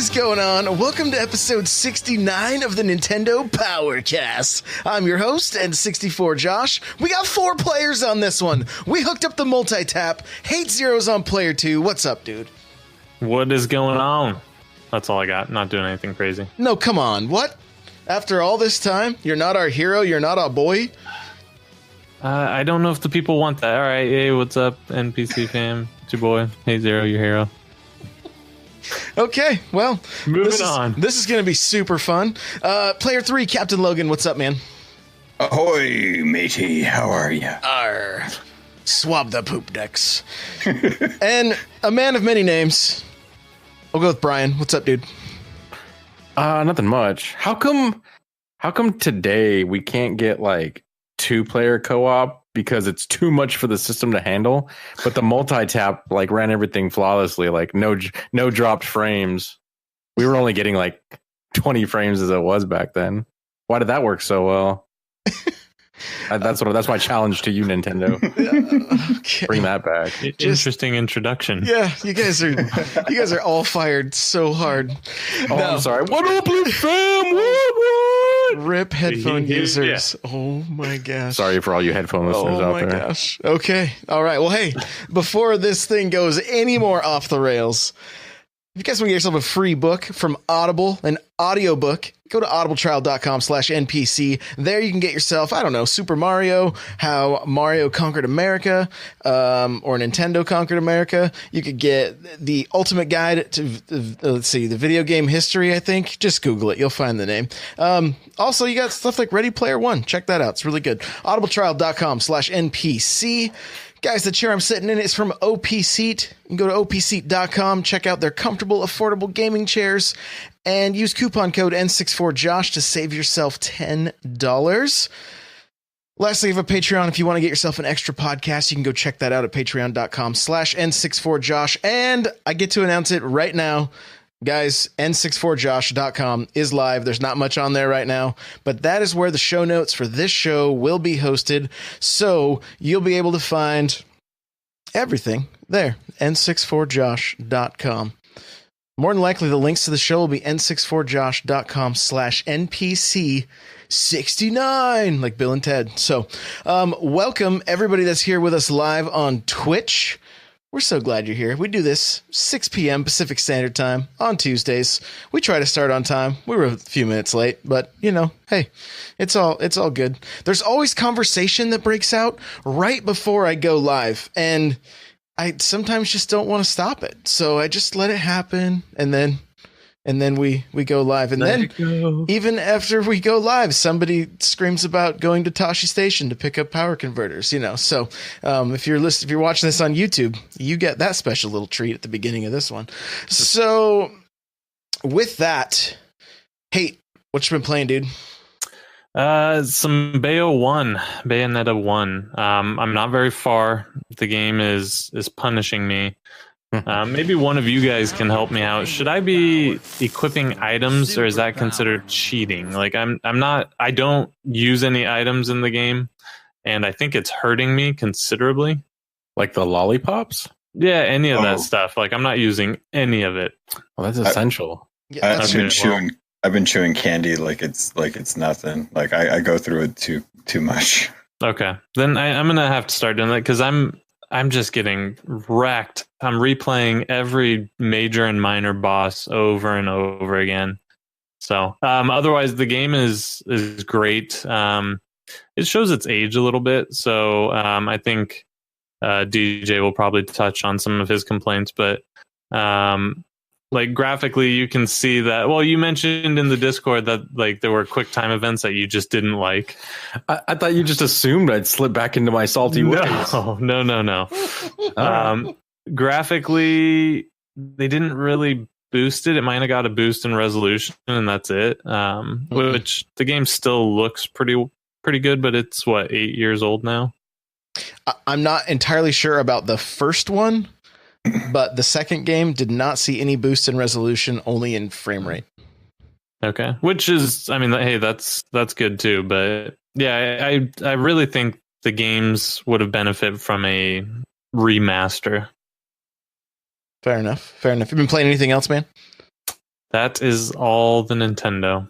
is going on? Welcome to episode 69 of the Nintendo Powercast. I'm your host, N64 Josh. We got 4 players on this one. We hooked up the multi-tap. Hate Zero's on player 2. What's up, dude? What is going on? That's all I got. Not doing anything crazy. No, come on. What? After all this time, you're not our hero, you're not our boy? I don't know if the people want that. All right, hey, what's up, NPC fam? It's your boy. Hey, Zero, your hero. Okay, well, moving on. This is going to be super fun. Player 3, Captain Logan, what's up, man? Ahoy, matey. How are you? Arr. Swab the poop decks. And a man of many names. I'll go with Brian. What's up, dude? Nothing much. How come today we can't get like 2-player co-op because it's too much for the system to handle? But the multi-tap like ran everything flawlessly, like no dropped frames. We were only getting like 20 frames as it was back then. Why did that work so well? That's my challenge to you, Nintendo. Okay. Bring that back. Interesting introduction. Yeah, you guys are all fired so hard. Oh, no. I'm sorry. What up, fam? What? Rip headphone users. Yeah. Oh my gosh. Sorry for all you headphone listeners out there. Oh my gosh. Okay. All right. Well, hey, before this thing goes any more off the rails, if you guys want to get yourself a free book from Audible, an audiobook, go to audibletrial.com/NPC. There you can get yourself, I don't know, Super Mario, How Mario Conquered America, or Nintendo Conquered America. You could get the ultimate guide to, the video game history, I think. Just Google it. You'll find the name. Also, you got stuff like Ready Player One. Check that out. It's really good. audibletrial.com/NPC. Guys, the chair I'm sitting in is from OP Seat. You can go to opseat.com, check out their comfortable, affordable gaming chairs, and use coupon code N64Josh to save yourself $10. Lastly, you have a Patreon. If you want to get yourself an extra podcast, you can go check that out at patreon.com/N64Josh. And I get to announce it right now. Guys, N64Josh.com is live. There's not much on there right now, but that is where the show notes for this show will be hosted. So you'll be able to find everything there. N64Josh.com. More than likely, the links to the show will be N64Josh.com/NPC69, like Bill and Ted. So welcome everybody that's here with us live on Twitch. We're so glad you're here. We do this 6 p.m. Pacific Standard Time on Tuesdays. We try to start on time. We were a few minutes late, but you know, hey, it's all good. There's always conversation that breaks out right before I go live, and I sometimes just don't want to stop it. So I just let it happen, and then we go live. And then even after we go live, somebody screams about going to Tashi Station to pick up power converters, you know. So if you're watching this on YouTube, you get that special little treat at the beginning of this one. So with that, hey, what you been playing, dude? Some Bayonetta 1. I'm not very far. The game is punishing me. Maybe one of you guys can help me out. Should I be equipping items, or is that considered cheating? Like I don't use any items in the game, and I think it's hurting me considerably. Like the lollipops? Yeah, any of that stuff. Like I'm not using any of it. Well, that's essential. I've been chewing candy like it's nothing. Like I go through it too much. Okay, then I'm gonna have to start doing that because I'm just getting wrecked. I'm replaying every major and minor boss over and over again. So otherwise, the game is great. It shows its age a little bit. So I think DJ will probably touch on some of his complaints. But like graphically, you can see that. Well, you mentioned in the Discord that like there were quick time events that you just didn't like. I thought you just assumed I'd slip back into my salty ways. No. Graphically, they didn't really boost it. It might have got a boost in resolution, and that's it. Which the game still looks pretty good, but it's 8 years old now. I'm not entirely sure about the first one, but the second game did not see any boost in resolution, only in frame rate. Okay, which is, I mean, hey, that's good too. But yeah, I really think the games would have benefited from a remaster. Fair enough. You been playing anything else, man? That is all the Nintendo.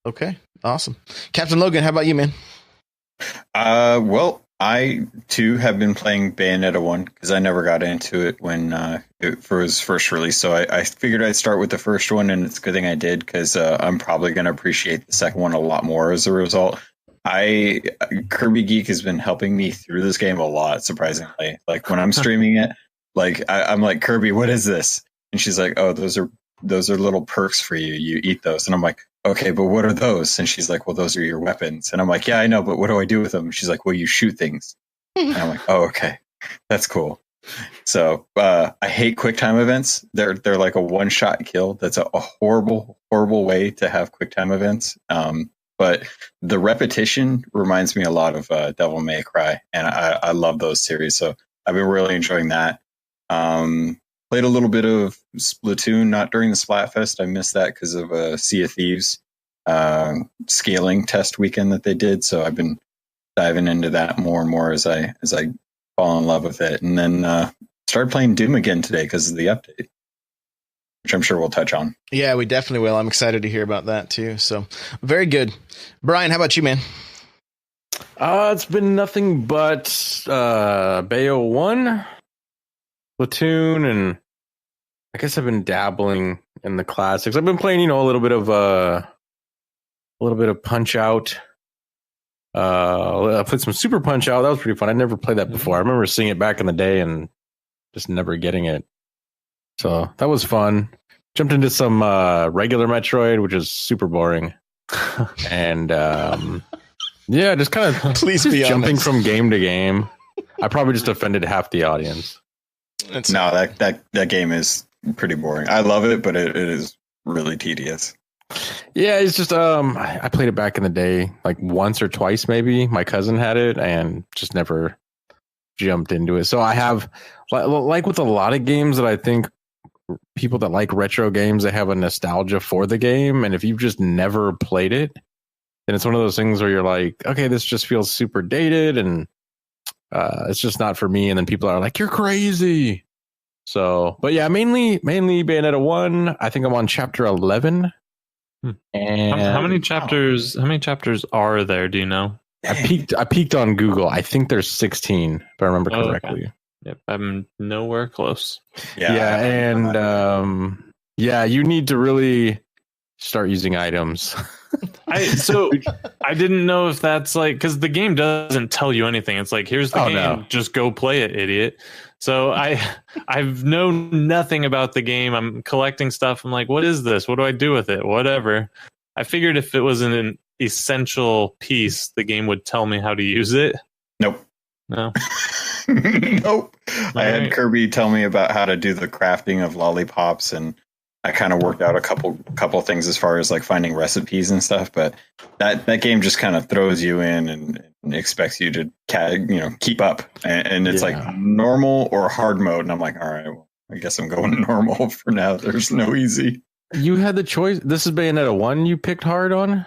Okay, awesome. Captain Logan, how about you, man? Well, I too have been playing Bayonetta 1 because I never got into it when it was first released. So I figured I'd start with the first one, and it's a good thing I did because I'm probably going to appreciate the second one a lot more as a result. Kirby Geek has been helping me through this game a lot, surprisingly. Like when I'm streaming it, like I'm like, Kirby, what is this? And she's like, oh, those are little perks for you. You eat those. And I'm like, okay, but what are those? And she's like, well, those are your weapons. And I'm like, yeah, I know, but what do I do with them? She's like, well, you shoot things. And I'm like, oh, okay, that's cool. So I hate QuickTime events. They're like a one-shot kill. That's a horrible, horrible way to have QuickTime events. But the repetition reminds me a lot of Devil May Cry, and I love those series. So I've been really enjoying that. Played a little bit of Splatoon, not during the Splatfest. I missed that because of Sea of Thieves scaling test weekend that they did. So I've been diving into that more and more as I fall in love with it. And then started playing Doom again today because of the update, which I'm sure we'll touch on. Yeah, we definitely will. I'm excited to hear about that too. So very good. Brian, how about you, man? It's been nothing but Bayo 1, Platoon, and I guess I've been dabbling in the classics. I've been playing, a little bit of Punch Out. I played some Super Punch Out. That was pretty fun. I never played that before. I remember seeing it back in the day and just never getting it. So that was fun. Jumped into some regular Metroid, which is super boring. And yeah, just kind of Please be jumping honest. from game to game. I probably just offended half the audience. No, that game is pretty boring. I love it, but it is really tedious. Yeah, it's just I played it back in the day, like once or twice maybe. My cousin had it and just never jumped into it. So I have, like with a lot of games that I think people that like retro games, they have a nostalgia for the game, and if you've just never played it, then it's one of those things where you're like, okay, this just feels super dated and it's just not for me. And then people are like, you're crazy. So, but yeah, mainly Bayonetta 1. I think I'm on chapter 11. And How many chapters? How many chapters are there? Do you know? I peeked on Google. I think there's 16, if I remember correctly. Okay. Yep, I'm nowhere close. Yeah, and yeah, you need to really start using items. I didn't know if that's like, because the game doesn't tell you anything. It's like, here's the game, no. Just go play it, idiot. So I've known nothing about the game. I'm collecting stuff. I'm like, what is this? What do I do with it? Whatever. I figured if it was an essential piece, the game would tell me how to use it. Nope. No. Nope. I had right. Kirby tell me about how to do the crafting of lollipops, and I kind of worked out a couple things as far as like finding recipes and stuff. But that game just kind of throws you in and expects you to keep up, and it's like normal or hard mode. And I'm like, all right, well, I guess I'm going normal for now. There's no easy. You had the choice. This is Bayonetta 1 you picked hard on?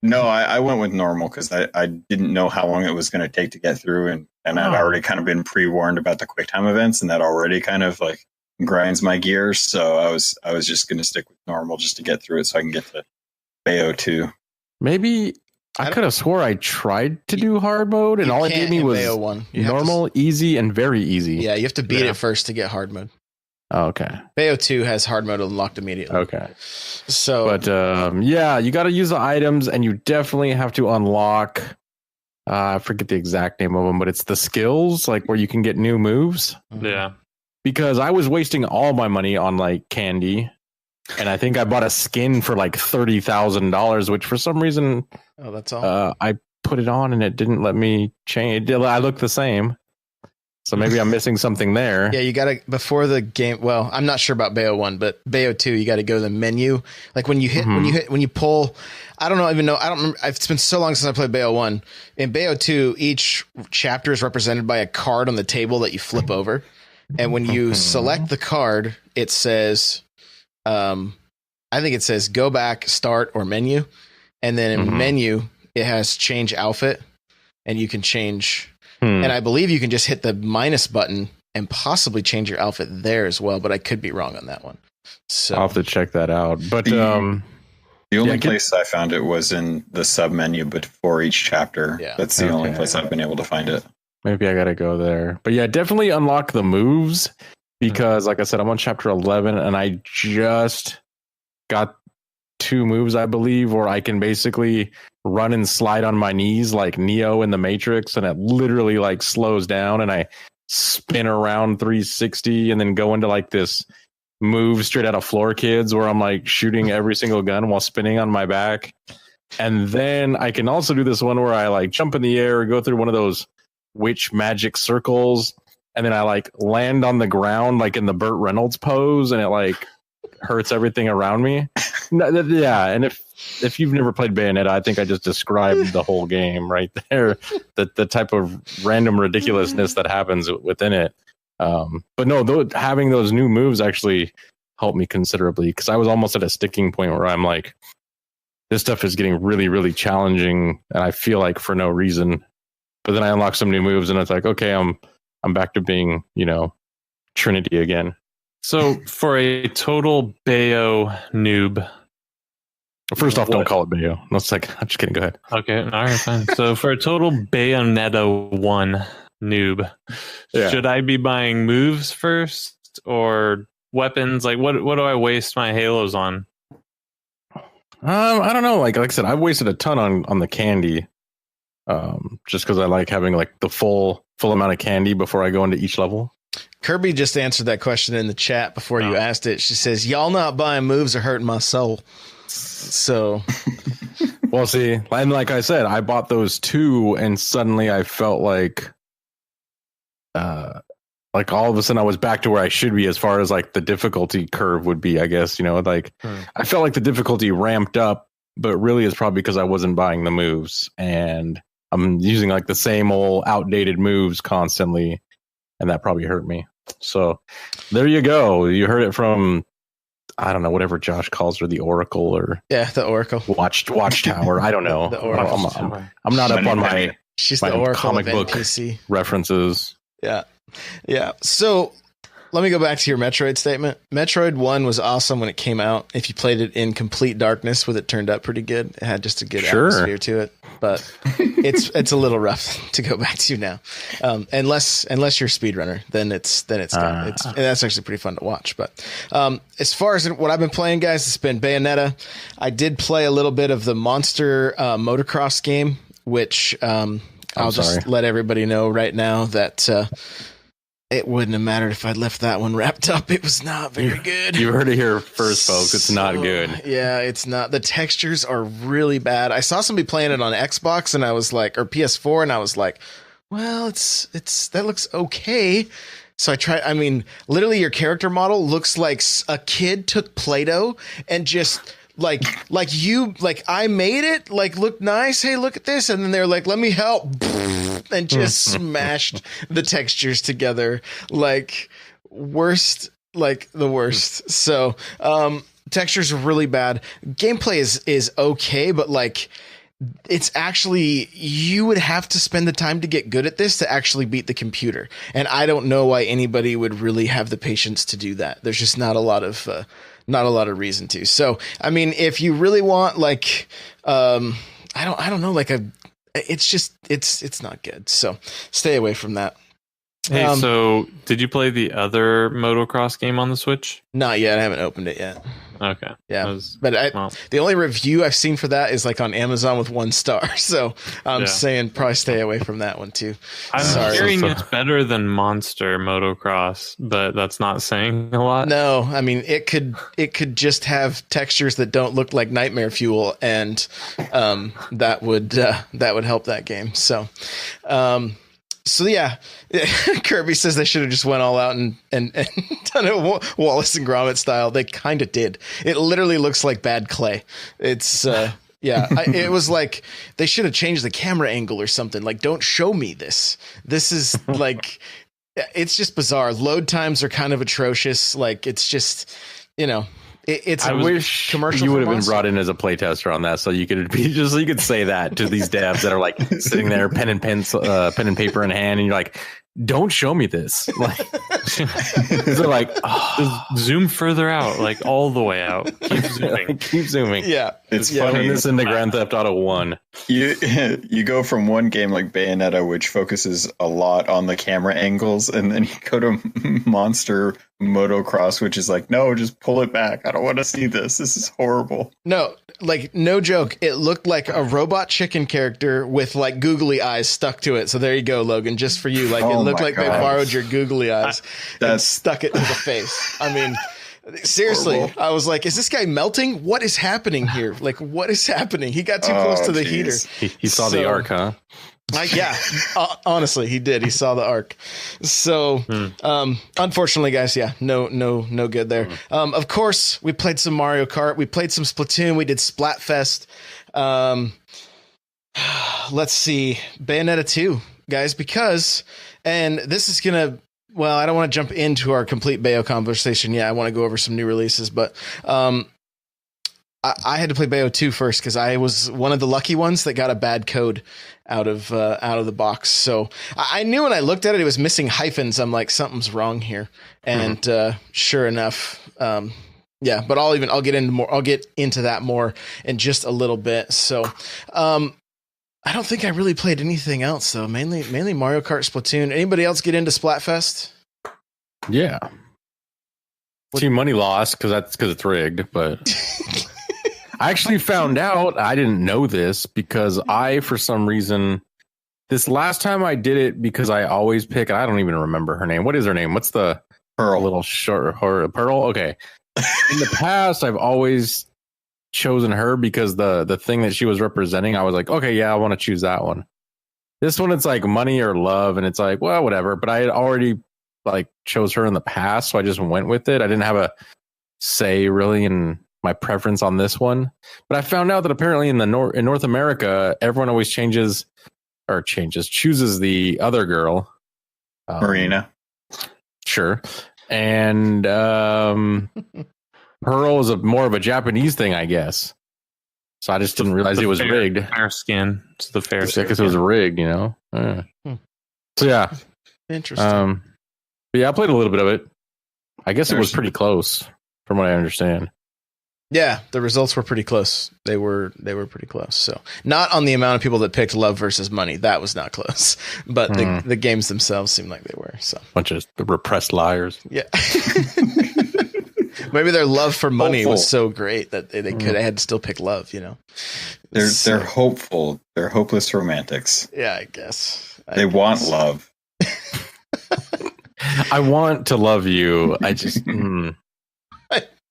No, I went with normal because I didn't know how long it was going to take to get through, and I'd already kind of been pre-warned about the QuickTime events, and that already kind of like grinds my gears. So I was just going to stick with normal just to get through it so I can get to Bayo 2. Maybe I could have swore I tried to do hard mode, and all it gave me was Bayo 1. normal, easy, and very easy. Yeah, you have to beat it first to get hard mode. Oh, okay. Bayo 2 has hard mode unlocked immediately. Okay. So, But yeah, you got to use the items, and you definitely have to unlock. I forget the exact name of them, but it's the skills, like where you can get new moves. Yeah. Because I was wasting all my money on like candy, and I think I bought a skin for like $30,000, which for some reason, that's all. I put it on and it didn't let me change. I look the same. So maybe I'm missing something there. Yeah, you got to, before the game, well, I'm not sure about Bayo 1, but Bayo 2, you got to go to the menu. Like when you pull, I don't even know. I don't remember. It's been so long since I played Bayo 1. In Bayo 2, each chapter is represented by a card on the table that you flip over. And when you select the card, it says, I think it says go back, start, or menu. And then in menu, it has change outfit, and you can change. And I believe you can just hit the minus button and possibly change your outfit there as well, but I could be wrong on that one. So I'll have to check that out. But The only place I found it was in the sub menu, but for each chapter. Yeah. That's the only place I've been able to find it. maybe I gotta go there. But yeah, definitely unlock the moves because, like I said, I'm on chapter 11 and I just got 2 moves, I believe, where I can basically run and slide on my knees like Neo in the Matrix, and it literally like slows down, and I spin around 360 and then go into like this move straight out of Floor Kids where I'm like shooting every single gun while spinning on my back. And then I can also do this one where I like jump in the air, go through one of those witch magic circles, and then I like land on the ground like in the Burt Reynolds pose, and it like hurts everything around me. Yeah, and if you've never played Bayonetta, I think I just described the whole game right there. The type of random ridiculousness that happens within it. But no, having those new moves actually helped me considerably because I was almost at a sticking point where I'm like, this stuff is getting really, really challenging, and I feel like for no reason. But then I unlock some new moves, and it's like, okay, I'm back to being, Trinity again. So for a total Bayo noob. First off, don't call it Bayo. No, it's like, I'm just kidding. Go ahead. Okay, all right, fine. So for a total Bayonetta 1 noob, should I be buying moves first or weapons? Like, what do I waste my halos on? I don't know. Like I said, I've wasted a ton on the candy. Just because I like having like the full amount of candy before I go into each level. Kirby just answered that question in the chat before you asked it. She says, "Y'all not buying moves are hurting my soul." So, well, see, and like I said, I bought those 2, and suddenly I felt like all of a sudden I was back to where I should be as far as like the difficulty curve would be. I guess I felt like the difficulty ramped up, but really it's probably because I wasn't buying the moves, and I'm using like the same old outdated moves constantly, and that probably hurt me. So there you go. You heard it from, I don't know, whatever Josh calls her, the Oracle or the Oracle Watchtower. I don't know. The Oracle. I'm not up on my she's my the Oracle comic of book NPC references. Yeah. So let me go back to your Metroid statement. Metroid 1 was awesome when it came out. If you played it in complete darkness with it turned out pretty good. It had just a good atmosphere to it. But it's a little rough to go back to now. Unless you're a speedrunner, then it's done. And that's actually pretty fun to watch. But as far as what I've been playing, guys, it's been Bayonetta. I did play a little bit of the Monster motocross game, which I'll just let everybody know right now that it wouldn't have mattered if I'd left that one wrapped up. It was not very good. You heard it here first, folks. It's not good. Yeah, it's not. The textures are really bad. I saw somebody playing it on Xbox and I was like, or PS4, and I was like, well, it's that looks okay. So I tried. I mean, literally, your character model looks like a kid took Play-Doh and just like I made it, like look nice. Hey, look at this, and then they're like, let me help. And just smashed the textures together like the worst. So textures are really bad. Gameplay is okay, but like it's actually, you would have to spend the time to get good at this to actually beat the computer. And I don't know why anybody would really have the patience to do that. There's just not a lot of reason to. So I mean, if you really want like I don't know, like it's not good. So stay away from that. Hey, so did you play the other motocross game on the Switch? Not yet. I haven't opened it yet. Okay. Yeah. The only review I've seen for that is like on Amazon with 1 star. So I'm saying probably stay away from that one too. I'm hearing it's better than Monster Motocross, but that's not saying a lot. No, I mean it could just have textures that don't look like Nightmare Fuel, and that would help that game. So yeah, Kirby says they should have just went all out and done it Wallace and Gromit style. They kind of did. It literally looks like bad clay. It's it was like they should have changed the camera angle or something. Like, don't show me this. This is like, it's just bizarre. Load times are kind of atrocious. Like, it's just, I wish commercial you would have been brought in as a playtester on that, so you could be so you could say that to these devs that are like sitting there, pen and paper in hand, and you're like, don't show me this. Like, they're like, oh. Just zoom further out, like all the way out. Keep zooming. Keep zooming. Yeah, It's Turn funny. this into Grand Theft Auto 1. You go from one game like Bayonetta, which focuses a lot on the camera angles, and then you go to Monster Motocross, which is like, no, just pull it back. I don't want to see this. This is horrible. no, like no joke. It looked like a robot chicken character with like googly eyes stuck to it. So there you go, Logan, just for you. Like it Oh looked my like they God. borrowed your googly eyes and That's- stuck it to the face. I mean, seriously, Horrible. I was like, is this guy melting? What is happening here? Like, what is happening? He got too close to the heater. He saw the So- arc, huh? Yeah, honestly, he did. He saw the arc. So, unfortunately, guys, yeah, no good there. Of course, we played some Mario Kart. We played some Splatoon. We did Splatfest. Let's see, Bayonetta 2, guys, because, and this is gonna. Well, I don't want to jump into our complete Bayo conversation. Yeah, I want to go over some new releases, but I had to play Bayo 2 first because I was one of the lucky ones that got a bad code out of the box. So I knew when I looked at it, it was missing hyphens. I'm like, something's wrong here, and sure enough, yeah. But I'll get into more. I'll get into that more in just a little bit. So. I don't think I really played anything else though. Mainly Mario Kart, Splatoon. Anybody else get into Splatfest? Yeah. Team Money lost because it's rigged, but I actually found out, I didn't know this because for some reason, this last time I did it because I always pick, I don't even remember her name. What is her name? What's the Pearl. little short Pearl? Okay. In the past, I've always chosen her because the thing that she was representing, I was like, okay, yeah, I want to choose that one. This one, it's like money or love, and it's like, well, whatever. But I had already like chose her in the past, so I just went with it. I didn't have a say really in my preference on this one. But I found out that apparently in North America, everyone always chooses the other girl, Marina. Sure, and Pearl is more of a Japanese thing, I guess. So I just didn't realize it was rigged. Fair skin. It's the fair Because skin. it was rigged, you know. So yeah, Interesting. but yeah, I played a little bit of it. I guess it was There's- pretty close, from what I understand. Yeah, the results were pretty close. They were pretty close. So not on the amount of people that picked love versus money. That was not close. But the games themselves seemed like they were. So Bunch of repressed liars. yeah. Maybe their love for money was Hopeful. so great that they could have had to still pick love, you know. They're hopeful. They're hopeless romantics. Yeah, I guess. They want love. I want to love you. I just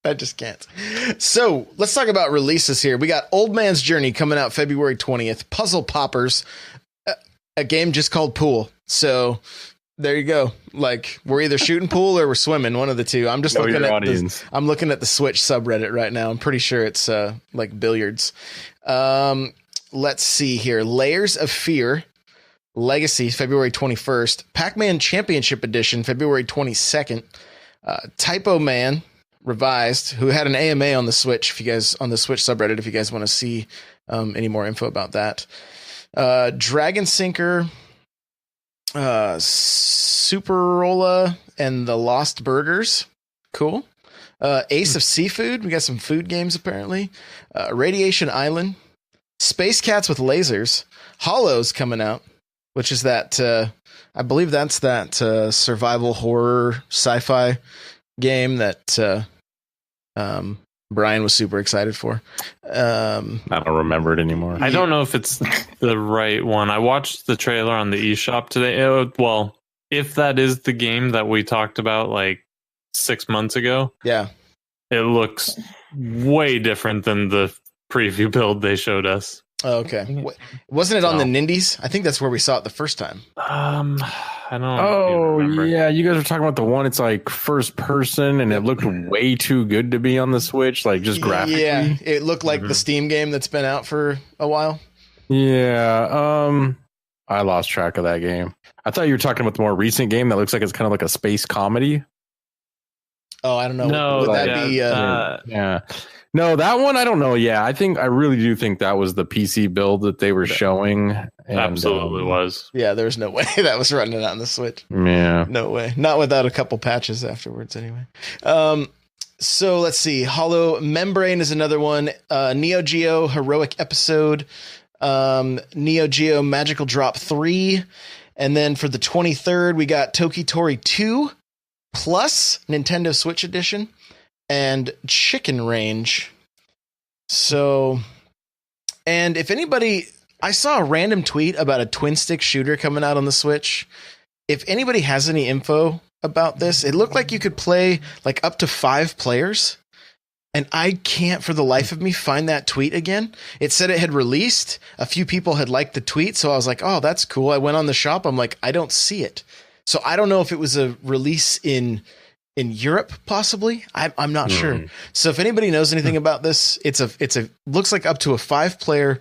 I just can't. So let's talk about releases here. We got Old Man's Journey coming out February 20th. Puzzle Poppers, a game just called Pool. So there you go. Like we're either shooting pool or we're swimming, one of the two. I'm just Know looking your at audience. I'm looking at the Switch subreddit right now. I'm pretty sure it's like billiards. Let's see here. Layers of Fear Legacy, February 21st. Pac-Man Championship Edition, February 22nd. Typo Man Revised, who had an AMA on the Switch. If you guys on the Switch subreddit, if you guys want to see any more info about that. Dragon Sinker, Superola and the Lost Burgers. Cool. Ace of Seafood. We got some food games apparently. Radiation Island. Space Cats with Lasers. Hollows coming out, which is that I believe that's that survival horror sci-fi game that Brian was super excited for. I don't remember it anymore. I don't know if it's the right one. I watched the trailer on the eShop today. Well, if that is the game that we talked about like 6 months ago, Yeah. it looks way different than the preview build they showed us. Oh, okay. Wasn't it on the Nindies? I think that's where we saw it the first time. I don't. Oh remember. yeah, you guys were talking about the one. It's like first person, and it looked way too good to be on the Switch. Like just graphically. Yeah, it looked like the Steam game that's been out for a while. Yeah. I lost track of that game. I thought you were talking about the more recent game that looks like it's kind of like a space comedy. Oh, I don't know. No, Would that be? Yeah. No, that one I don't know. Yeah, I really do think that was the PC build that they were showing, And, absolutely was. Yeah, there's no way that was running on the Switch. Yeah. No way. Not without a couple patches afterwards, anyway. So let's see. Hollow Membrane is another one. Neo Geo Heroic Episode. Neo Geo Magical Drop 3. And then for the 23rd, we got Tokitori 2 plus Nintendo Switch Edition and Chicken Range. So, and if anybody, I saw a random tweet about a twin stick shooter coming out on the Switch. If anybody has any info about this, it looked like you could play like up to 5 players. And I can't for the life of me find that tweet again. It said it had released. A few people had liked the tweet. So I was like, oh, that's cool. I went on the shop. I'm like, I don't see it. So I don't know if it was a release in Europe, possibly. I'm not sure. So if anybody knows anything about this, it's a looks like up to a 5-player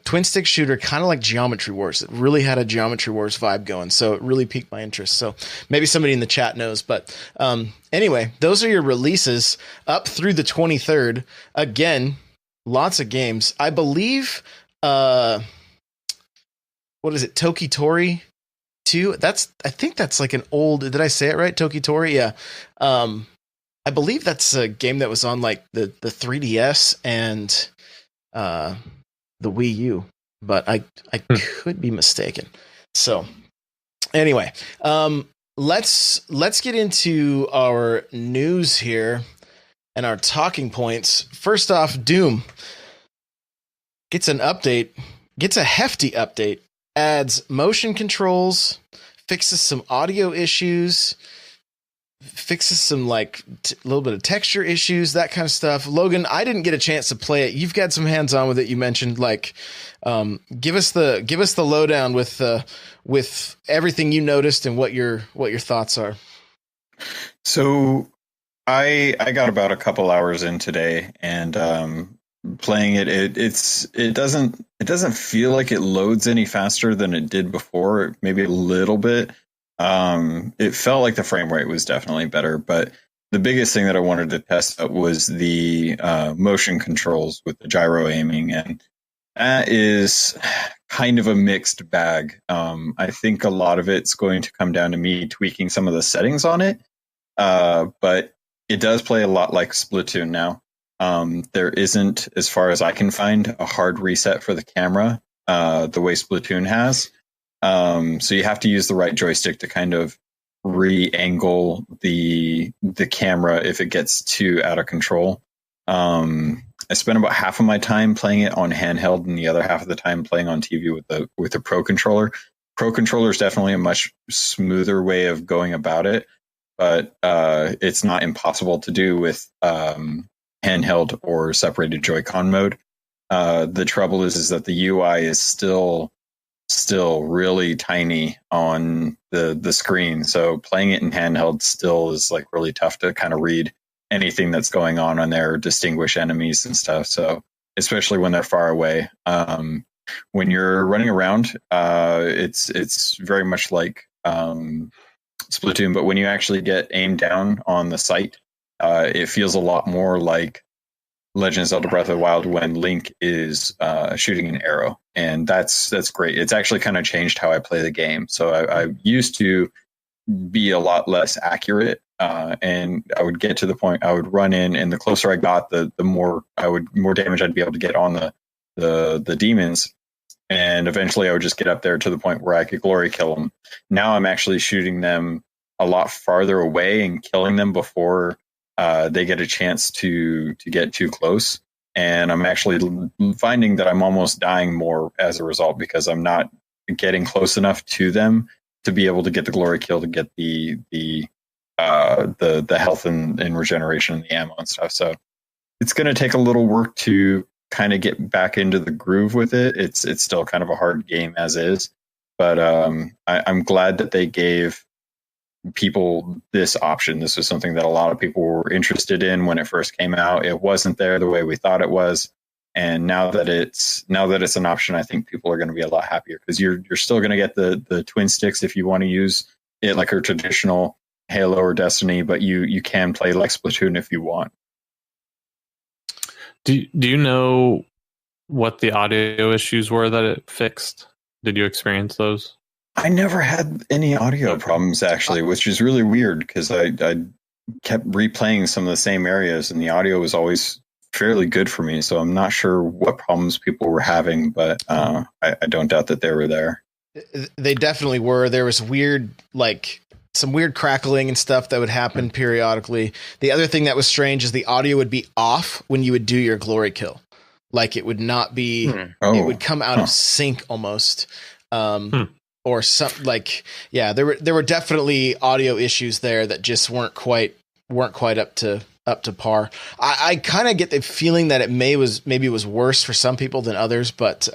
twin stick shooter, kind of like Geometry Wars. It really had a Geometry Wars vibe going, so it really piqued my interest. So maybe somebody in the chat knows, but anyway, those are your releases up through the 23rd. Again, lots of games. I believe what is it, Tokitori 2? I think that's like an old, did I say it right? Tokitori? Yeah. I believe that's a game that was on like the 3DS and the Wii U, but I could be mistaken. So anyway, let's get into our news here and our talking points. First off, Doom gets an update, gets a hefty update, adds motion controls, fixes some audio issues, fixes some like a little bit of texture issues, that kind of stuff. Logan, I didn't get a chance to play it. You've got some hands on with it. You mentioned like, give us the lowdown with everything you noticed and what your thoughts are. So I got about a couple hours in today and playing it. It doesn't feel like it loads any faster than it did before. Maybe a little bit. It felt like the frame rate was definitely better, but the biggest thing that I wanted to test out was the motion controls with the gyro aiming, and that is kind of a mixed bag. I think a lot of it's going to come down to me tweaking some of the settings on it, but it does play a lot like Splatoon now. There isn't, as far as I can find, a hard reset for the camera the way Splatoon has. So you have to use the right joystick to kind of re-angle the camera if it gets too out of control. I spent about half of my time playing it on handheld and the other half of the time playing on TV with the Pro Controller. Pro Controller is definitely a much smoother way of going about it, but it's not impossible to do with handheld or separated Joy-Con mode. The trouble is that the UI is still really tiny on the screen, so playing it in handheld still is like really tough to kind of read anything that's going on there, distinguish enemies and stuff. So especially when they're far away, when you're running around, it's very much like Splatoon, but when you actually get aimed down on the sight, it feels a lot more like Legend of Zelda Breath of the Wild when Link is shooting an arrow, and that's great. It's actually kind of changed how I play the game. So I used to be a lot less accurate, and I would get to the point I would run in, and the closer I got, the more damage I'd be able to get on the demons, and eventually I would just get up there to the point where I could glory kill them. Now I'm actually shooting them a lot farther away and killing them before they get a chance to get too close. And I'm actually finding that I'm almost dying more as a result because I'm not getting close enough to them to be able to get the glory kill, to get the health and regeneration and the ammo and stuff. So it's going to take a little work to kind of get back into the groove with it. It's still kind of a hard game as is, but I'm glad that they gave people this option. This was something that a lot of people were interested in when it first came out. It wasn't there the way we thought it was, and now that it's an option, I think people are going to be a lot happier because you're still going to get the twin sticks if you want to use it like a traditional Halo or Destiny, but you can play like Splatoon if you want. Do you know what the audio issues were that it fixed? Did you experience those? I never had any audio problems actually, which is really weird because I kept replaying some of the same areas and the audio was always fairly good for me. So I'm not sure what problems people were having, but I don't doubt that they were there. They definitely were. There was weird, like some weird crackling and stuff that would happen periodically. The other thing that was strange is the audio would be off when you would do your glory kill. Like it would not be, it would come out of sync almost. Or something like, yeah, there were definitely audio issues there that just weren't quite up to par. I kind of get the feeling that maybe it was worse for some people than others, but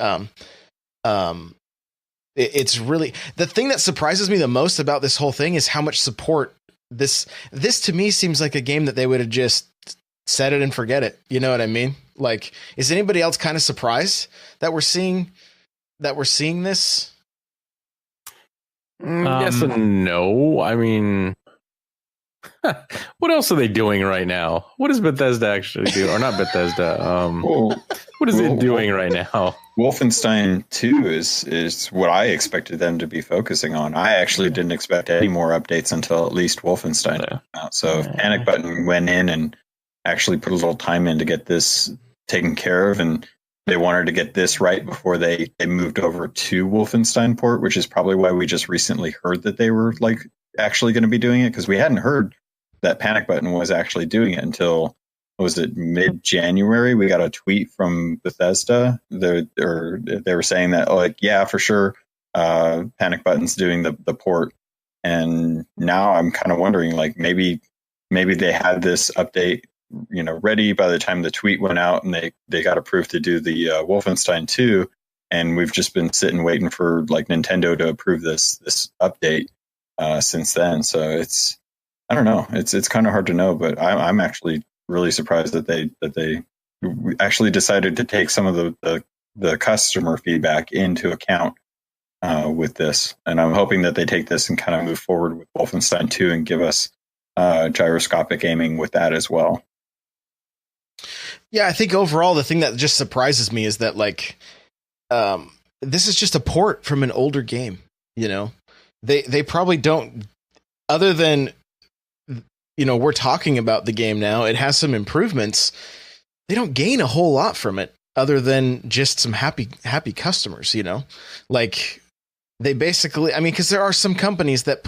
it's really the thing that surprises me the most about this whole thing is how much support this to me seems like a game that they would have just set it and forget it. You know what I mean? Like, is anybody else kind of surprised that we're seeing this? Yes and no. I mean, what else are they doing right now? What does Bethesda actually do? Or not Bethesda. What is it doing right now? Wolfenstein 2 is what I expected them to be focusing on. I actually didn't expect any more updates until at least Wolfenstein came out. So if Panic Button went in and actually put a little time in to get this taken care of, and they wanted to get this right before they moved over to Wolfenstein port, which is probably why we just recently heard that they were like actually going to be doing it, because we hadn't heard that Panic Button was actually doing it until, was it mid-January? We got a tweet from Bethesda. They were saying that, like, yeah, for sure, Panic Button's doing the port. And now I'm kind of wondering, like, maybe they had this update, ready by the time the tweet went out, and they got approved to do the Wolfenstein 2, and we've just been sitting waiting for like Nintendo to approve this update since then. So I don't know. It's kind of hard to know, but I'm actually really surprised that they actually decided to take some of the customer feedback into account with this, and I'm hoping that they take this and kind of move forward with Wolfenstein 2 and give us gyroscopic aiming with that as well. Yeah, I think overall the thing that just surprises me is that like this is just a port from an older game. They probably don't, other than we're talking about the game now, it has some improvements. They don't gain a whole lot from it other than just some happy customers, like they basically, because there are some companies that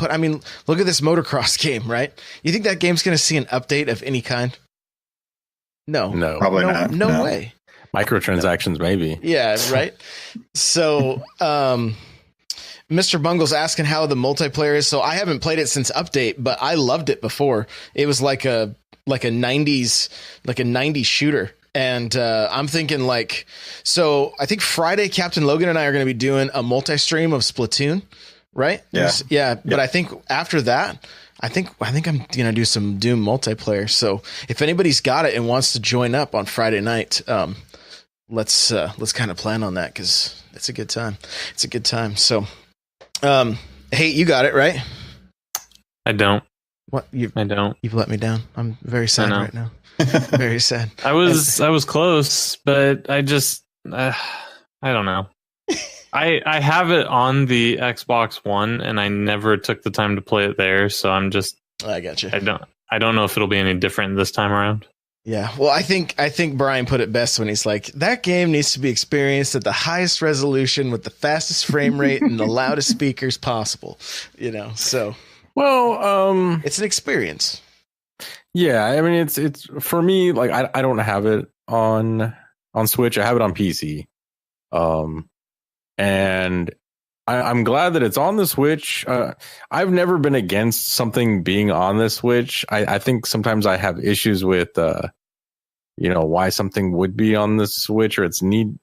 look at this motocross game, right? You think that game's going to see an update of any kind? No, probably not. No way. Microtransactions, maybe. Yeah, right. So, Mr. Bungle's asking how the multiplayer is. So I haven't played it since update, but I loved it before. It was like a 90s shooter. And I'm thinking so I think Friday, Captain Logan and I are going to be doing a multi-stream of Splatoon, right? Yeah. But I think after that, I think I'm going to do some Doom multiplayer. So if anybody's got it and wants to join up on Friday night, let's kind of plan on that, because it's a good time. It's a good time. So, hey, you got it, right? I don't. What? I don't. You've let me down. I'm very sad right now. Very sad. I was close, but I just I don't know. I have it on the Xbox One, and I never took the time to play it there, so I'm just. I got you. I don't know if it'll be any different this time around. Yeah, well, I think Brian put it best when he's like, that game needs to be experienced at the highest resolution with the fastest frame rate and the loudest speakers possible. So. Well, it's an experience. Yeah, it's for me, like I don't have it on Switch. I have it on PC. And I'm glad that it's on the Switch. I've never been against something being on the Switch. I think sometimes I have issues with why something would be on the Switch, or it's need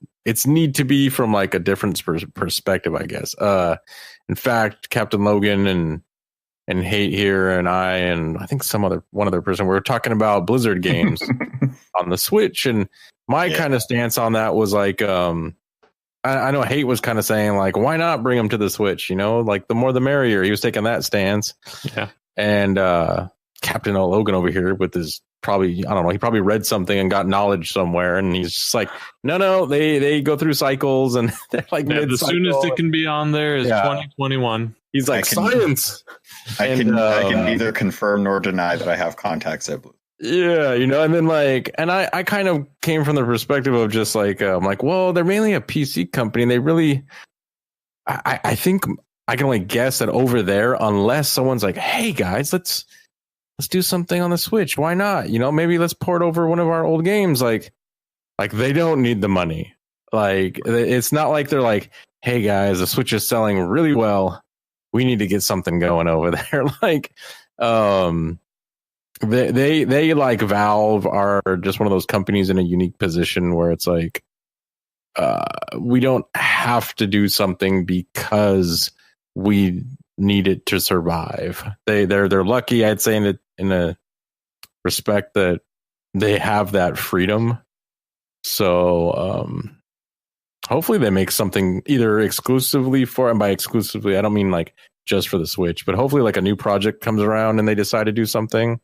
to be from like a different perspective, I guess. In fact, Captain Logan and Hate here and I think one other person, we were talking about Blizzard games on the Switch, and my kind of stance on that was like, I know Hate was kind of saying like, why not bring them to the Switch? Like the more the merrier. He was taking that stance. Yeah. And Captain Logan over here with his probably, I don't know, he probably read something and got knowledge somewhere, and he's just like, no, they go through cycles, and they're like the soonest it can be on there is 2021. He's like, science. I can neither confirm nor deny that I have contacts at Blue. Yeah, and then and I kind of came from the perspective of just like, I'm like, well, they're mainly a PC company, and they really, I think I can only guess that over there, unless someone's like, hey guys, let's do something on the Switch. Why not? Maybe let's port over one of our old games. Like they don't need the money. Like, it's not like they're like, hey guys, the Switch is selling really well. We need to get something going over there. Like, they like Valve are just one of those companies in a unique position where it's like, we don't have to do something because we need it to survive. They're lucky, I'd say, in a respect that they have that freedom. So hopefully they make something either exclusively for, and by exclusively I don't mean like just for the Switch, but hopefully like a new project comes around and they decide to do something.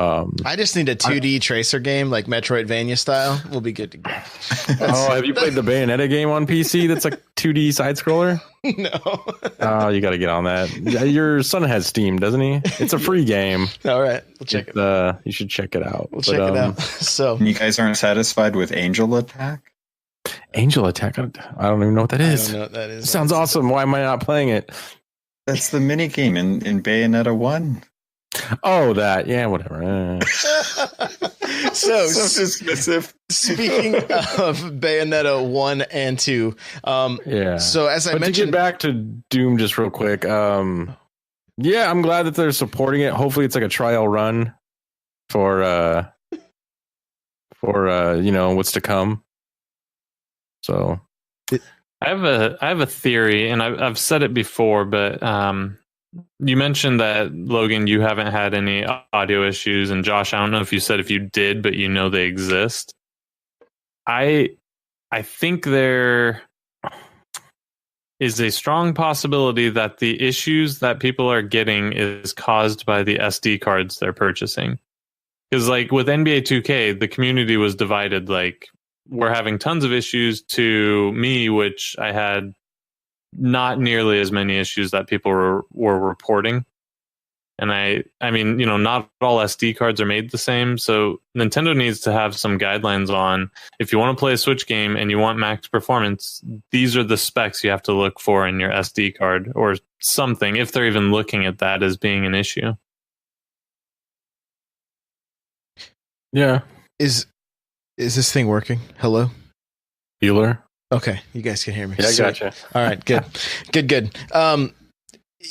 I just need a 2D tracer game like Metroidvania style. We'll be good to go. Have you played the Bayonetta game on PC? That's like 2D side scroller. No. Oh, you got to get on that. Your son has Steam, doesn't he? It's a free game. All right, we'll check it. You should check it out. We'll check it out. So you guys aren't satisfied with Angel Attack? Angel Attack? I don't even know what that is. I don't know what that is. It sounds awesome. Why am I not playing it? That's the mini game in Bayonetta 1. Oh, that. Yeah, whatever. So dismissive. Speaking of Bayonetta 1 and 2, yeah. So as I mentioned, to get back to Doom just real quick, yeah, I'm glad that they're supporting it. Hopefully it's like a trial run for what's to come. So I have a theory, and I've said it before, but you mentioned that, Logan, you haven't had any audio issues, and Josh, I don't know if you said if you did, but they exist. I think there is a strong possibility that the issues that people are getting is caused by the SD cards they're purchasing. Because like with NBA 2K, the community was divided. Like, we're having tons of issues to me, which I had not nearly as many issues that people were reporting. And I mean, not all SD cards are made the same. So Nintendo needs to have some guidelines on, if you want to play a Switch game and you want max performance, these are the specs you have to look for in your SD card or something, if they're even looking at that as being an issue. Yeah. Is this thing working? Hello? Bueller? Okay, you guys can hear me. Yeah, I Sweet. gotcha. All right, good. Good.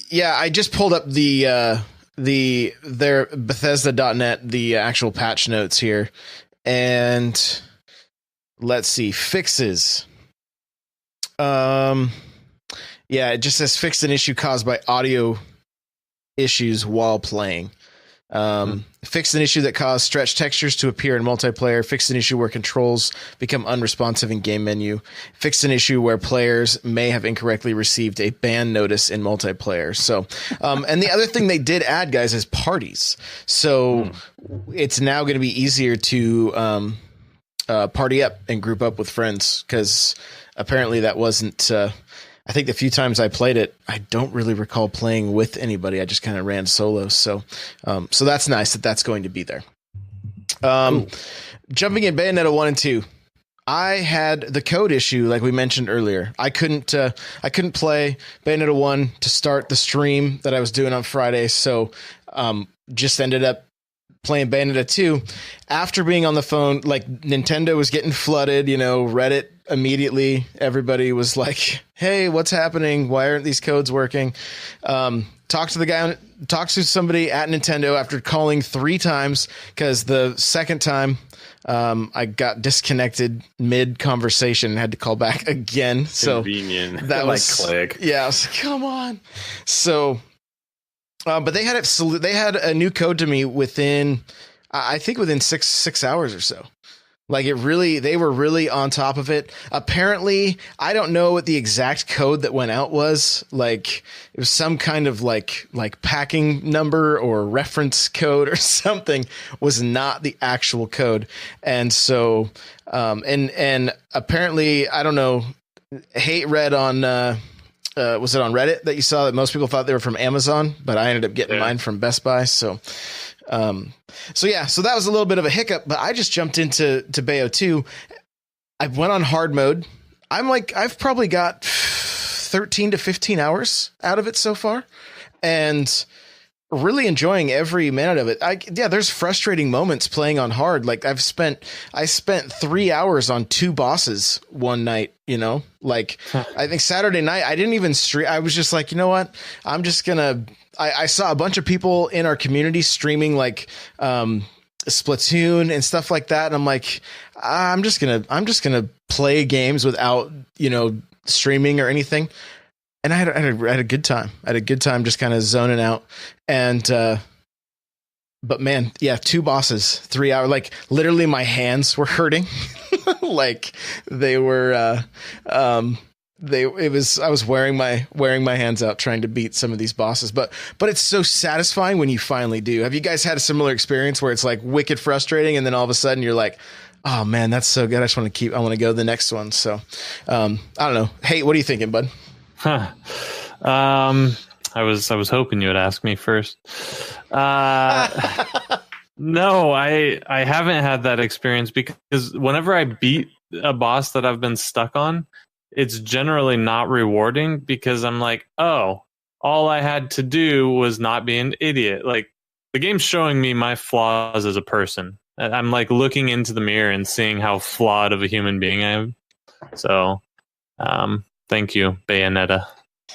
Yeah, I just pulled up their Bethesda.net, the actual patch notes here, and let's see, fixes. Yeah, it just says fixed an issue caused by audio issues while playing. Fixed an issue that caused stretch textures to appear in multiplayer. Fixed an issue where controls become unresponsive in game menu. Fixed an issue where players may have incorrectly received a ban notice in multiplayer. So, and the other thing they did add, guys, is parties. So it's now going to be easier to party up and group up with friends, because apparently that wasn't. I think the few times I played it, I don't really recall playing with anybody. I just kind of ran solo. So that's nice that that's going to be there. Jumping in Bayonetta 1 and 2, I had the code issue, like we mentioned earlier. I couldn't play Bayonetta 1 to start the stream that I was doing on Friday. So just ended up playing Bayonetta 2 after being on the phone. Like, Nintendo was getting flooded, Reddit immediately. Everybody was like, hey, what's happening? Why aren't these codes working? Talked to somebody at Nintendo after calling 3 times, because the second time I got disconnected mid conversation and had to call back again. So convenient. That was click. Yeah, I was like, come on. So but they had a new code to me within, I think within six hours or so. Like they were really on top of it. Apparently, I don't know what the exact code that went out was. Like it was some kind of like packing number or reference code or something, was not the actual code. And so, and apparently, I don't know, hate read on, was it on Reddit that you saw that most people thought they were from Amazon, but I ended up getting mine from Best Buy. So that was a little bit of a hiccup, but I just jumped into Bayo 2. I went on hard mode. I've probably got 13 to 15 hours out of it so far, and really enjoying every minute of it. There's frustrating moments playing on hard. Like I spent 3 hours on 2 bosses one night, like I think Saturday night, I didn't even stream. I was just like, you know what? I'm just gonna, I saw a bunch of people in our community streaming like, Splatoon and stuff like that. And I'm like, I'm just gonna play games without, streaming or anything. And I had a good time. I had a good time just kind of zoning out. And, but man, 2 bosses, 3 hours, like literally my hands were hurting. Like they were, I was wearing my hands out trying to beat some of these bosses, but it's so satisfying when you finally do. Have you guys had a similar experience where it's like wicked frustrating and then all of a sudden you're like, oh man, that's so good. I want to go to the next one. So, I don't know. Hey, what are you thinking, bud? Huh. I was hoping you would ask me first. No, I haven't had that experience because whenever I beat a boss that I've been stuck on, it's generally not rewarding because I'm like, oh, all I had to do was not be an idiot. Like the game's showing me my flaws as a person. I'm like looking into the mirror and seeing how flawed of a human being I am. So, thank you, Bayonetta.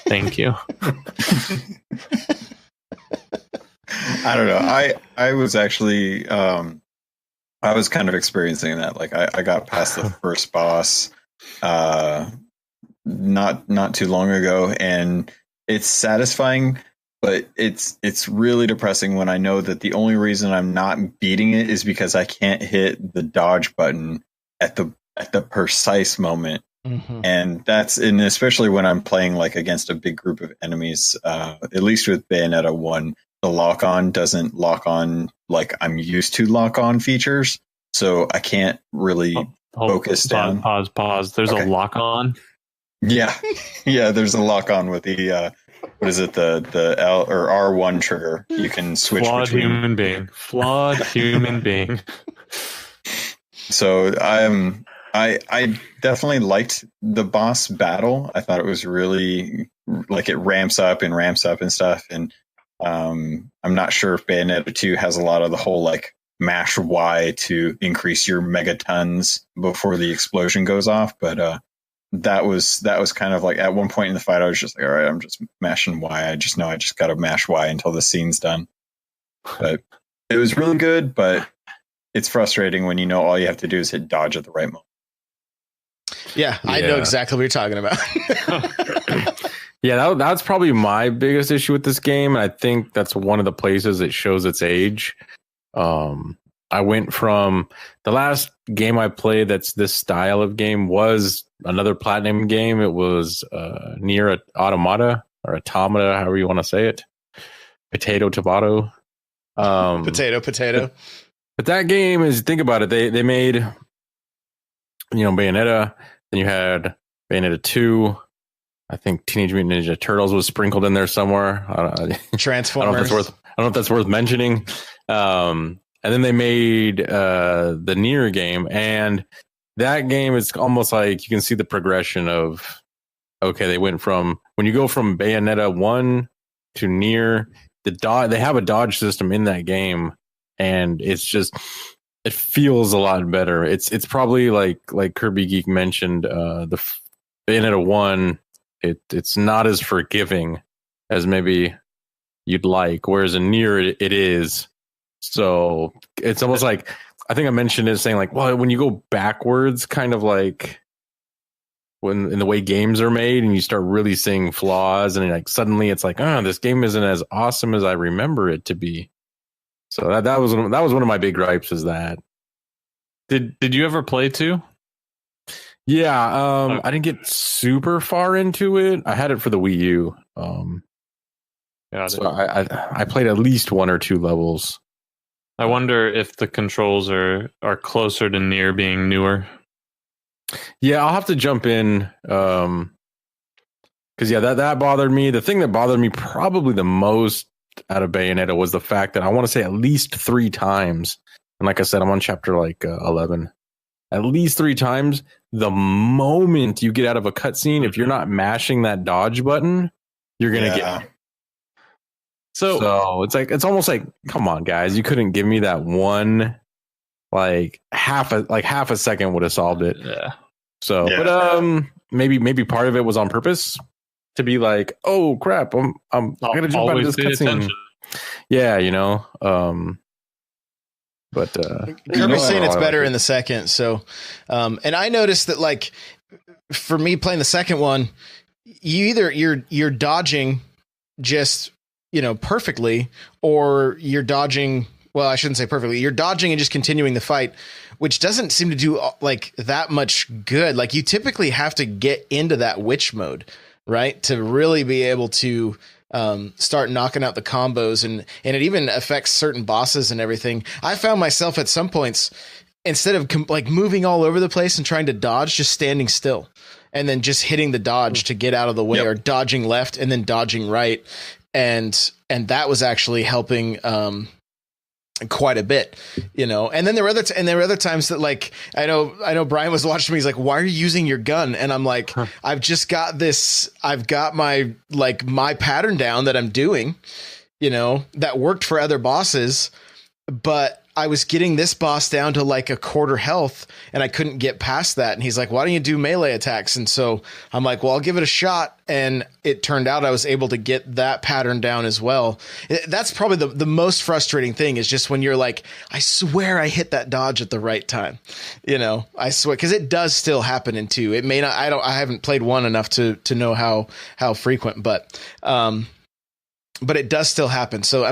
Thank you. I don't know. I was actually I was kind of experiencing that. Like I got past the first boss not too long ago, and it's satisfying, but it's really depressing when I know that the only reason I'm not beating it is because I can't hit the dodge button at the precise moment. Mm-hmm. And especially when I'm playing like against a big group of enemies, at least with Bayonetta 1, the lock on doesn't lock on like I'm used to lock on features. So I can't really focus down. Pause. There's a lock on. Yeah. Yeah. There's a lock on with the, what is it? The L or R1 trigger. You can switch Flawed between. Flawed human being. So I definitely liked the boss battle. I thought it was really like it ramps up and stuff. And I'm not sure if Bayonetta 2 has a lot of the whole like mash Y to increase your megatons before the explosion goes off. But that was kind of like at one point in the fight, I was just like, all right, I'm just mashing Y. I just know I just got to mash Y until the scene's done. But it was really good, but it's frustrating when you know all you have to do is hit dodge at the right moment. Yeah, I know exactly what you're talking about. Yeah, that's probably my biggest issue with this game. I think that's one of the places it shows its age. I went from the last game I played that's this style of game was another Platinum game. It was Nier Automata or Automata, however you want to say it. Potato. Potato. But that game is, think about it. They made, Bayonetta. Then you had Bayonetta 2. I think Teenage Mutant Ninja Turtles was sprinkled in there somewhere. Transformers. I don't know if that's worth mentioning. And then they made the Nier game, and that game is almost like you can see the progression of, okay, they went from, when you go from Bayonetta 1 to Nier, they have a dodge system in that game, and it's just, it feels a lot better. It's probably like Kirby Geek mentioned, the Bayonetta 1, it's not as forgiving as maybe you'd like, whereas in Nier it is. So it's almost like, I think I mentioned it saying like, well, when you go backwards, kind of like when in the way games are made and you start really seeing flaws, and like suddenly it's like, this game isn't as awesome as I remember it to be. So that was one of my big gripes, is that Did you ever play 2? Yeah, I didn't get super far into it. I had it for the Wii U. So I played at least 1 or 2 levels. I wonder if the controls are closer to Nier being newer. Yeah, I'll have to jump in. Because that bothered me. The thing that bothered me probably the most out of Bayonetta was the fact that I want to say at least 3 times. And like I said, I'm on chapter 11. At least 3 times, the moment you get out of a cutscene, if you're not mashing that dodge button, you're gonna get. So it's almost like, come on, guys, you couldn't give me that one, half a second would have solved it. Yeah. So, but maybe part of it was on purpose to be like, oh crap, I gotta jump out of this cutscene. Yeah, But Kirby's saying it's better in the second. So, and I noticed that, for me playing the second one, you're dodging just perfectly, or you're dodging. Well, I shouldn't say perfectly. You're dodging and just continuing the fight, which doesn't seem to do that much good. Like, you typically have to get into that witch mode, right, to really be able to start knocking out the combos, and it even affects certain bosses and everything. I found myself at some points, instead of moving all over the place and trying to dodge, just standing still and then just hitting the dodge to get out of the way, or dodging left and then dodging right. And that was actually helping quite a bit, and then there were other times that I know Brian was watching me. He's like, why are you using your gun? And I'm like, I've just got this, I've got my pattern down that I'm doing, that worked for other bosses, but I was getting this boss down to a quarter health and I couldn't get past that. And he's like, why don't you do melee attacks? And so I'm like, well, I'll give it a shot. And it turned out I was able to get that pattern down as well. That's probably the most frustrating thing, is just when you're like, I swear I hit that dodge at the right time. I swear, because it does still happen in 2. It may not, I haven't played 1 enough to know how frequent, but it does still happen. So,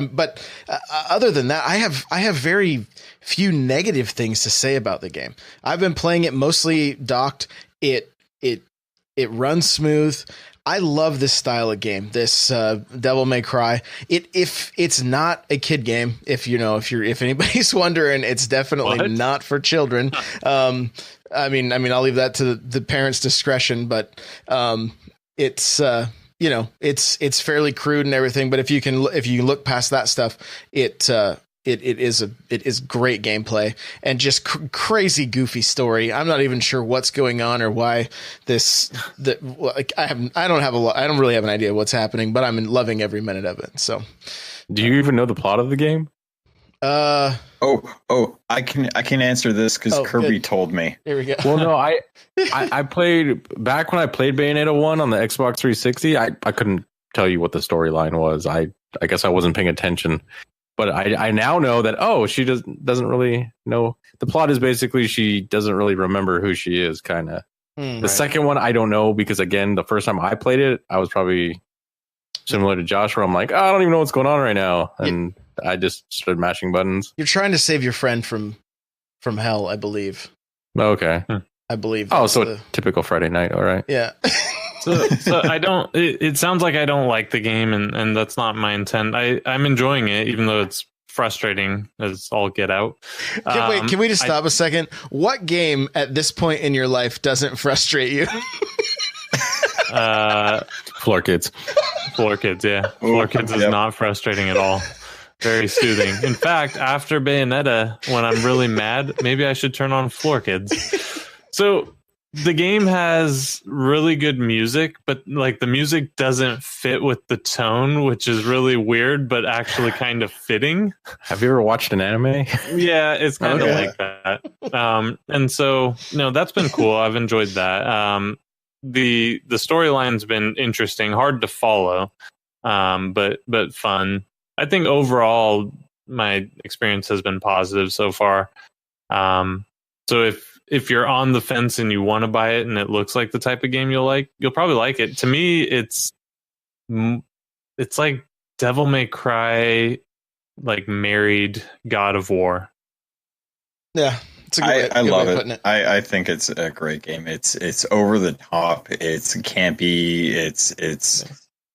other than that, I have very few negative things to say about the game. I've been playing it mostly docked. It runs smooth. I love this style of game. This Devil May Cry. If it's not a kid game, if anybody's wondering, it's definitely not for children. I mean, I'll leave that to the parents' discretion, but it's. It's fairly crude and everything, but if you look past that stuff, it is great gameplay and just crazy goofy story. I'm not even sure what's going on or why I don't really have an idea what's happening, but I'm loving every minute of it. So, do you even know the plot of the game? I can answer this because Kirby told me. There we go. Well, no, I played back when I played Bayonetta 1 on the Xbox 360. I couldn't tell you what the storyline was. I guess I wasn't paying attention, but I now know that she doesn't really know. The plot is basically she doesn't really remember who she is. Kind of. The second one I don't know, because again, the first time I played it, I was probably similar to Josh, where I'm like, I don't even know what's going on right now, and I just started mashing buttons. You're trying to save your friend from hell, I believe. Okay. I believe. So a typical Friday night. All right. Yeah. so I don't. It sounds like I don't like the game, and that's not my intent. I'm enjoying it, even though it's frustrating as all get out. Can we just stop a second? What game at this point in your life doesn't frustrate you? Floor Kids. Floor Kids, yeah. Floor Kids is not frustrating at all. Very soothing. In fact, after Bayonetta, when I'm really mad, maybe I should turn on Floor Kids. So the game has really good music, but the music doesn't fit with the tone, which is really weird, but actually kind of fitting. Have you ever watched an anime? Yeah, it's kind of like that. And so, that's been cool. I've enjoyed that. The storyline's been interesting, hard to follow, but fun. I think overall my experience has been positive so far. So if you're on the fence and you want to buy it and it looks like the type of game you'll probably like it. To me, it's like Devil May Cry, married God of War. Yeah, It's a good I love way of putting it. I think it's a great game. It's over the top. It's campy. It's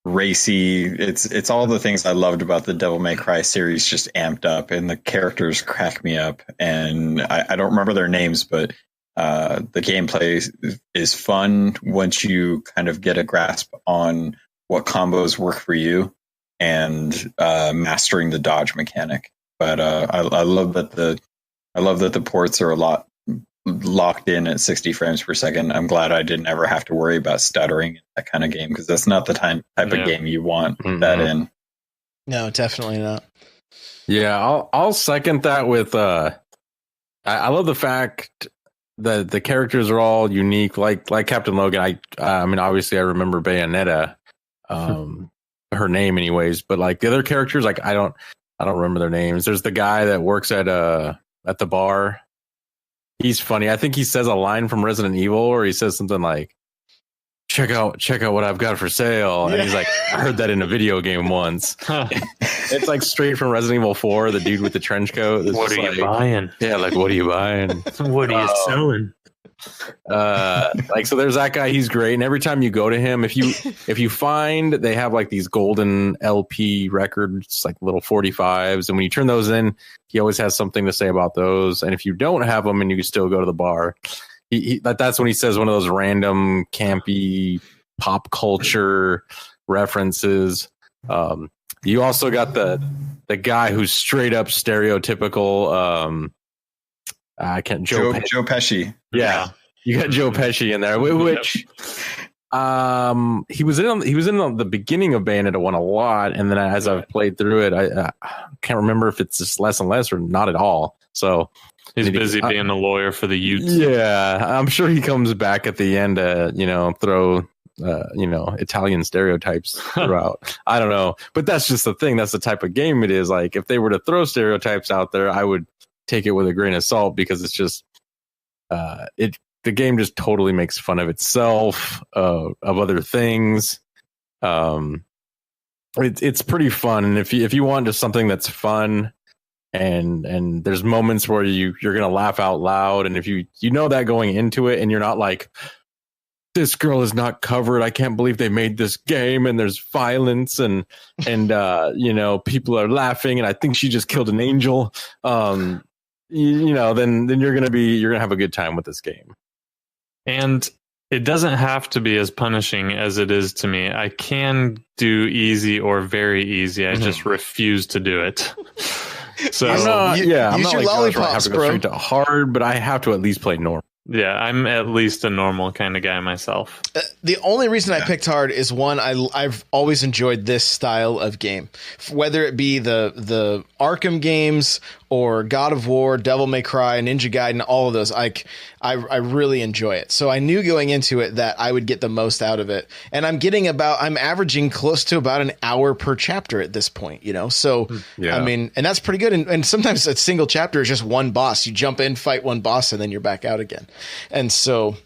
racy. It's all the things I loved about the Devil May Cry series just amped up, and the characters crack me up. And I don't remember their names, but the gameplay is fun once you kind of get a grasp on what combos work for you and mastering the dodge mechanic. But I love that the ports are a lot locked in at 60 frames per second. I'm glad I didn't ever have to worry about stuttering in that kind of game, because that's not the type of game you want that in. No, definitely not. Yeah, I'll second that with I love the fact that the characters are all unique, like Captain Logan. I mean, obviously I remember Bayonetta, her name anyways, but like the other characters, like I don't remember their names. There's the guy that works at the bar. He's funny. I think he says a line from Resident Evil, or he says something like, check out what I've got for sale. And he's like, I heard that in a video game once. It's like straight from Resident Evil 4, the dude with the trench coat. What are you buying? Yeah, like, what are you buying? What are you selling? Like, so there's that guy. He's great. And every time you go to him, if you find they have like these golden LP records, like little 45s, and when you turn those in, he always has something to say about those. And if you don't have them and you still go to the bar, that's when he says one of those random campy pop culture references. You also got the guy who's straight up stereotypical. Joe Pesci. Yeah, you got Joe Pesci in there, which he was in the beginning of Bayonetta 1 a lot, and then as I've played through it, I can't remember if it's just less and less or not at all. So he's busy being a lawyer for the youth. Yeah, I'm sure he comes back at the end to throw Italian stereotypes throughout. I don't know, but that's just the thing. That's the type of game it is. Like, if they were to throw stereotypes out there, I would take it with a grain of salt, because it's just the game just totally makes fun of itself, of other things. It's pretty fun, and if you want just something that's fun, and there's moments where you're gonna laugh out loud, and if you know that going into it, and you're not like, this girl is not covered, I can't believe they made this game, and there's violence and people are laughing, and I think she just killed an angel. Then you're gonna have a good time with this game. And it doesn't have to be as punishing as it is to me. I can do easy or very easy. I just refuse to do it. So I'm not your lollipops, I have to go straight to hard, but I have to at least play normal. Yeah, I'm at least a normal kind of guy myself. The only reason I picked hard is, one, I've always enjoyed this style of game, whether it be the Arkham games or God of War, Devil May Cry, Ninja Gaiden, all of those. I really enjoy it. So I knew going into it that I would get the most out of it. And I'm averaging close to about an hour per chapter at this point, So, yeah. I mean, and that's pretty good. And sometimes a single chapter is just one boss. You jump in, fight one boss, and then you're back out again. And so,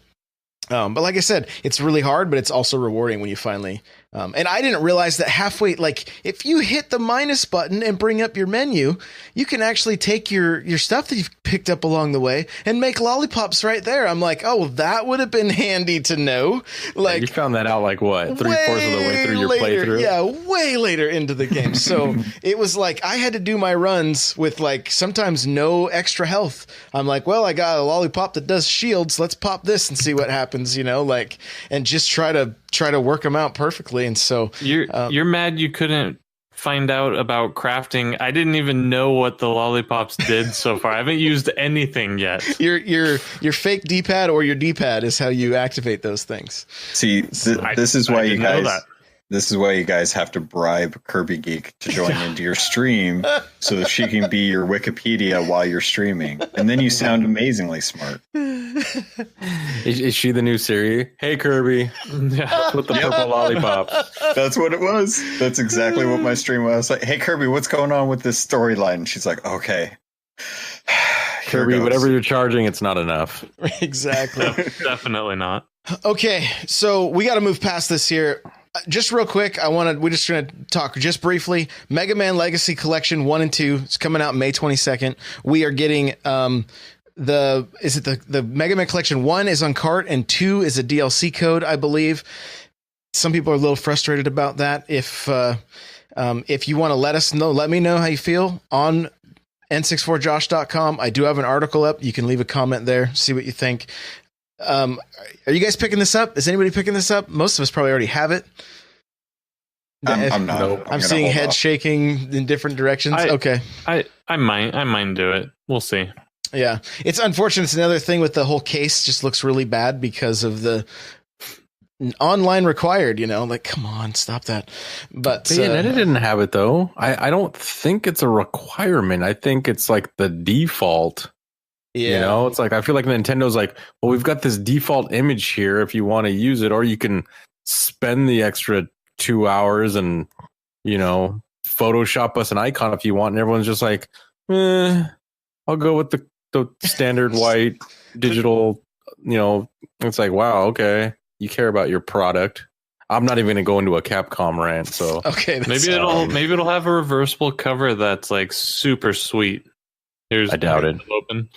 but like I said, it's really hard, but it's also rewarding when you finally, and I didn't realize that halfway, like if you hit the minus button and bring up your menu, you can actually take your stuff that you've picked up along the way and make lollipops right there. I'm like, oh, well, that would have been handy to know. Like, you found that out like what, 3/4 of the way through your playthrough? Yeah, way later into the game. So it was like I had to do my runs with like sometimes no extra health. I'm like, well, I got a lollipop that does shields. Let's pop this and see what happens, and just try to work them out perfectly. And so you're mad you couldn't find out about crafting. I didn't even know what the lollipops did so far. I haven't used anything yet. Your fake D-pad or your D-pad is how you activate those things. See, this is why you guys. This is why you guys have to bribe Kirby Geek to join into your stream so that she can be your Wikipedia while you're streaming. And then you sound amazingly smart. Is she the new Siri? Hey, Kirby. With the purple lollipop. That's what it was. That's exactly what my stream was. Like, hey, Kirby, what's going on with this storyline? And she's like, okay. Kirby, whatever you're charging, it's not enough. Exactly. Definitely not. Okay, so we got to move past this here. Just real quick, we're just going to talk just briefly. Mega Man Legacy Collection 1 and 2 is coming out May 22nd. We are getting the Mega Man Collection 1 is on cart and 2 is a DLC code, I believe. Some people are a little frustrated about that. If you want to let us know, let me know how you feel on n64josh.com. I do have an article up. You can leave a comment there, see what you think. Are you guys picking this up? Is anybody picking this up? Most of us probably already have it. I'm not. Nope. I'm seeing heads shaking in different directions. Okay. I might do it. We'll see. Yeah. It's unfortunate. It's another thing with the whole case just looks really bad because of the online required, like, come on, stop that. But Bayonetta didn't have it though. I don't think it's a requirement. I think it's like the default. yeah. It's like I feel like Nintendo's like, well, we've got this default image here if you want to use it, or you can spend the extra 2 hours and Photoshop us an icon if you want. And everyone's just like, I'll go with the standard white digital. It's like, wow, okay. You care about your product. I'm not even going to go into a Capcom rant. So Okay. Maybe it'll have a reversible cover that's like super sweet. I doubt it. Open.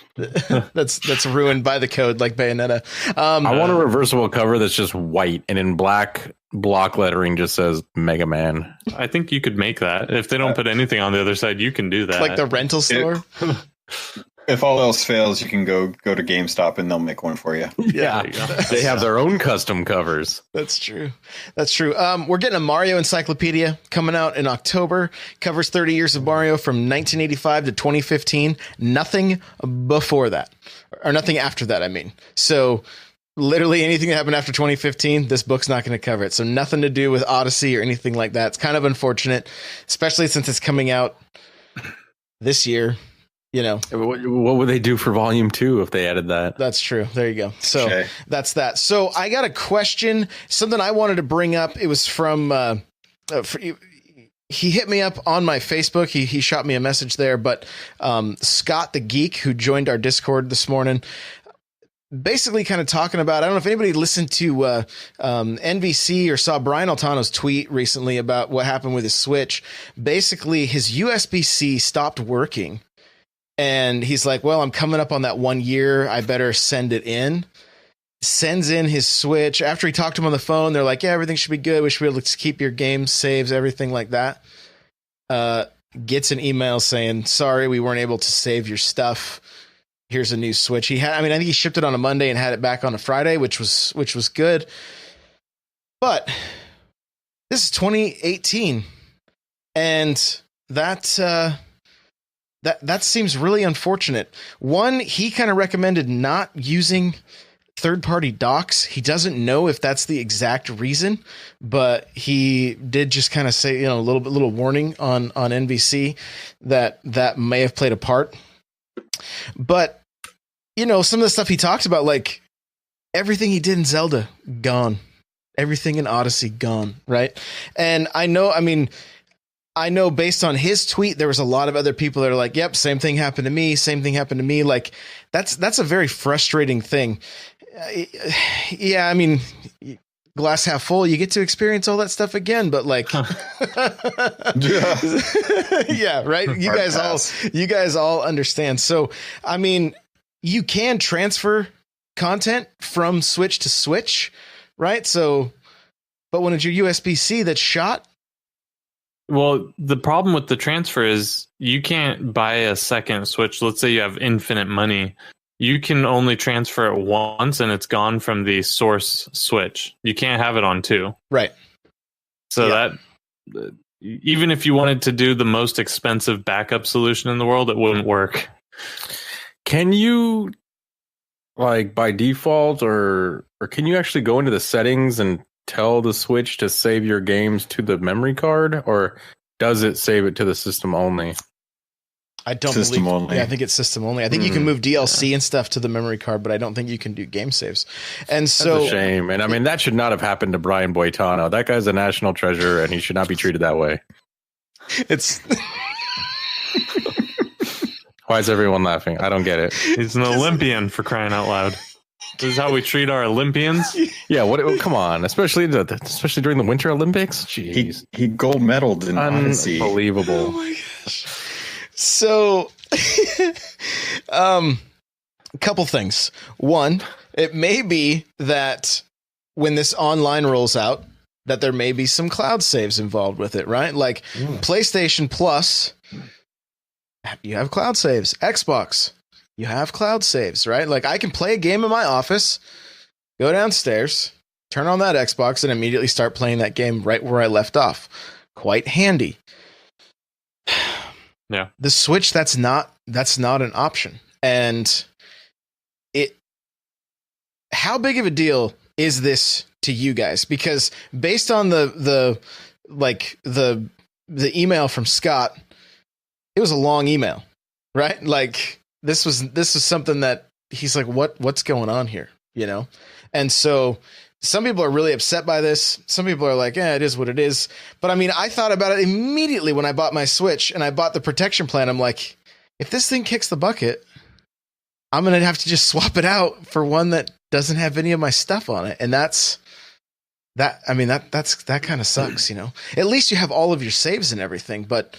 that's ruined by the code like Bayonetta. I want a reversible cover that's just white and in black block lettering just says Mega Man. I think you could make that. If they don't put anything on the other side, you can do that. Like the rental store. If all else fails, you can go to GameStop and they'll make one for you. Yeah, they have their own custom covers. That's true. We're getting a Mario encyclopedia coming out in October. Covers 30 years of Mario from 1985 to 2015. Nothing before that, or nothing after that, I mean. So literally anything that happened after 2015, this book's not going to cover it. So nothing to do with Odyssey or anything like that. It's kind of unfortunate, especially since it's coming out this year. What would they do for volume 2 if they added that? That's true. There you go. So Okay. That's that. So I got a question, something I wanted to bring up. It was from, he hit me up on my Facebook. He shot me a message there, but Scott the Geek, who joined our Discord this morning, basically kind of talking about, I don't know if anybody listened to NVC or saw Brian Altano's tweet recently about what happened with his Switch. Basically, his USB-C stopped working. And he's like, well, I'm coming up on that 1 year. I better send it in. Sends in his Switch. After he talked to him on the phone, they're like, yeah, everything should be good. We should be able to keep your games, saves, everything like that. Gets an email saying, sorry, we weren't able to save your stuff. Here's a new Switch. I think he shipped it on a Monday and had it back on a Friday, which was good. But this is 2018. And that seems really unfortunate. One, he kind of recommended not using third-party docks. He doesn't know if that's the exact reason, but he did just kind of say, a little warning on NVC that may have played a part. But, some of the stuff he talks about, like everything he did in Zelda, gone. Everything in Odyssey, gone, right? And I know based on his tweet, there was a lot of other people that are like, yep, same thing happened to me. Like that's a very frustrating thing. Yeah. Glass half full, you get to experience all that stuff again, but like, yeah, right. You guys all understand. So, you can transfer content from Switch to Switch, right? So, but when it's your USB-C that's shot, well, the problem with the transfer is you can't buy a second Switch. Let's say you have infinite money. You can only transfer it once and it's gone from the source Switch. You can't have it on 2. Right. So that even if you wanted to do the most expensive backup solution in the world, it wouldn't work. Can you, like, by default, or can you actually go into the settings and tell the Switch to save your games to the memory card, or does it save it to the system only? I don't system believe. only. Yeah, I think it's system only. I think you can move DLC and stuff to the memory card, but I don't think you can do game saves. And so, that's a shame. And that should not have happened to Brian Boitano. That guy's a national treasure, and he should not be treated that way. It's. Why is everyone laughing? I don't get it. He's an Olympian, for crying out loud. This is how we treat our Olympians. Yeah, come on, especially during the Winter Olympics. Jeez, he gold medaled in Odyssey. Unbelievable. Oh my gosh. So, a couple things. One, it may be that when this online rolls out, that there may be some cloud saves involved with it, right? Like PlayStation Plus, you have cloud saves. Xbox, you have cloud saves, right? Like I can play a game in my office, go downstairs, turn on that Xbox, and immediately start playing that game right where I left off. Quite handy. Yeah. The Switch, that's not an option. And how big of a deal is this to you guys? Because based on the email from Scott, it was a long email, right? Like this was something that he's like, what's going on here? You know? And so some people are really upset by this. Some people are like, it is what it is. But I mean, I thought about it immediately when I bought my Switch and I bought the protection plan. I'm like, if this thing kicks the bucket, I'm going to have to just swap it out for one that doesn't have any of my stuff on it. And that kind of sucks, you know. At least you have all of your saves and everything, but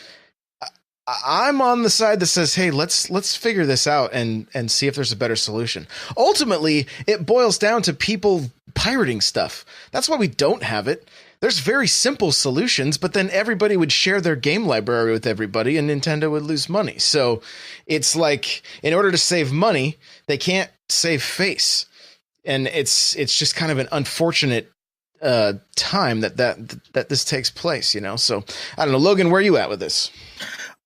I'm on the side that says, hey, let's figure this out and see if there's a better solution. Ultimately, it boils down to people pirating stuff. That's why we don't have it. There's very simple solutions, but then everybody would share their game library with everybody and Nintendo would lose money. So it's like, in order to save money, they can't save face. And it's just kind of an unfortunate time that this takes place, you know? So I don't know, Logan, where are you at with this?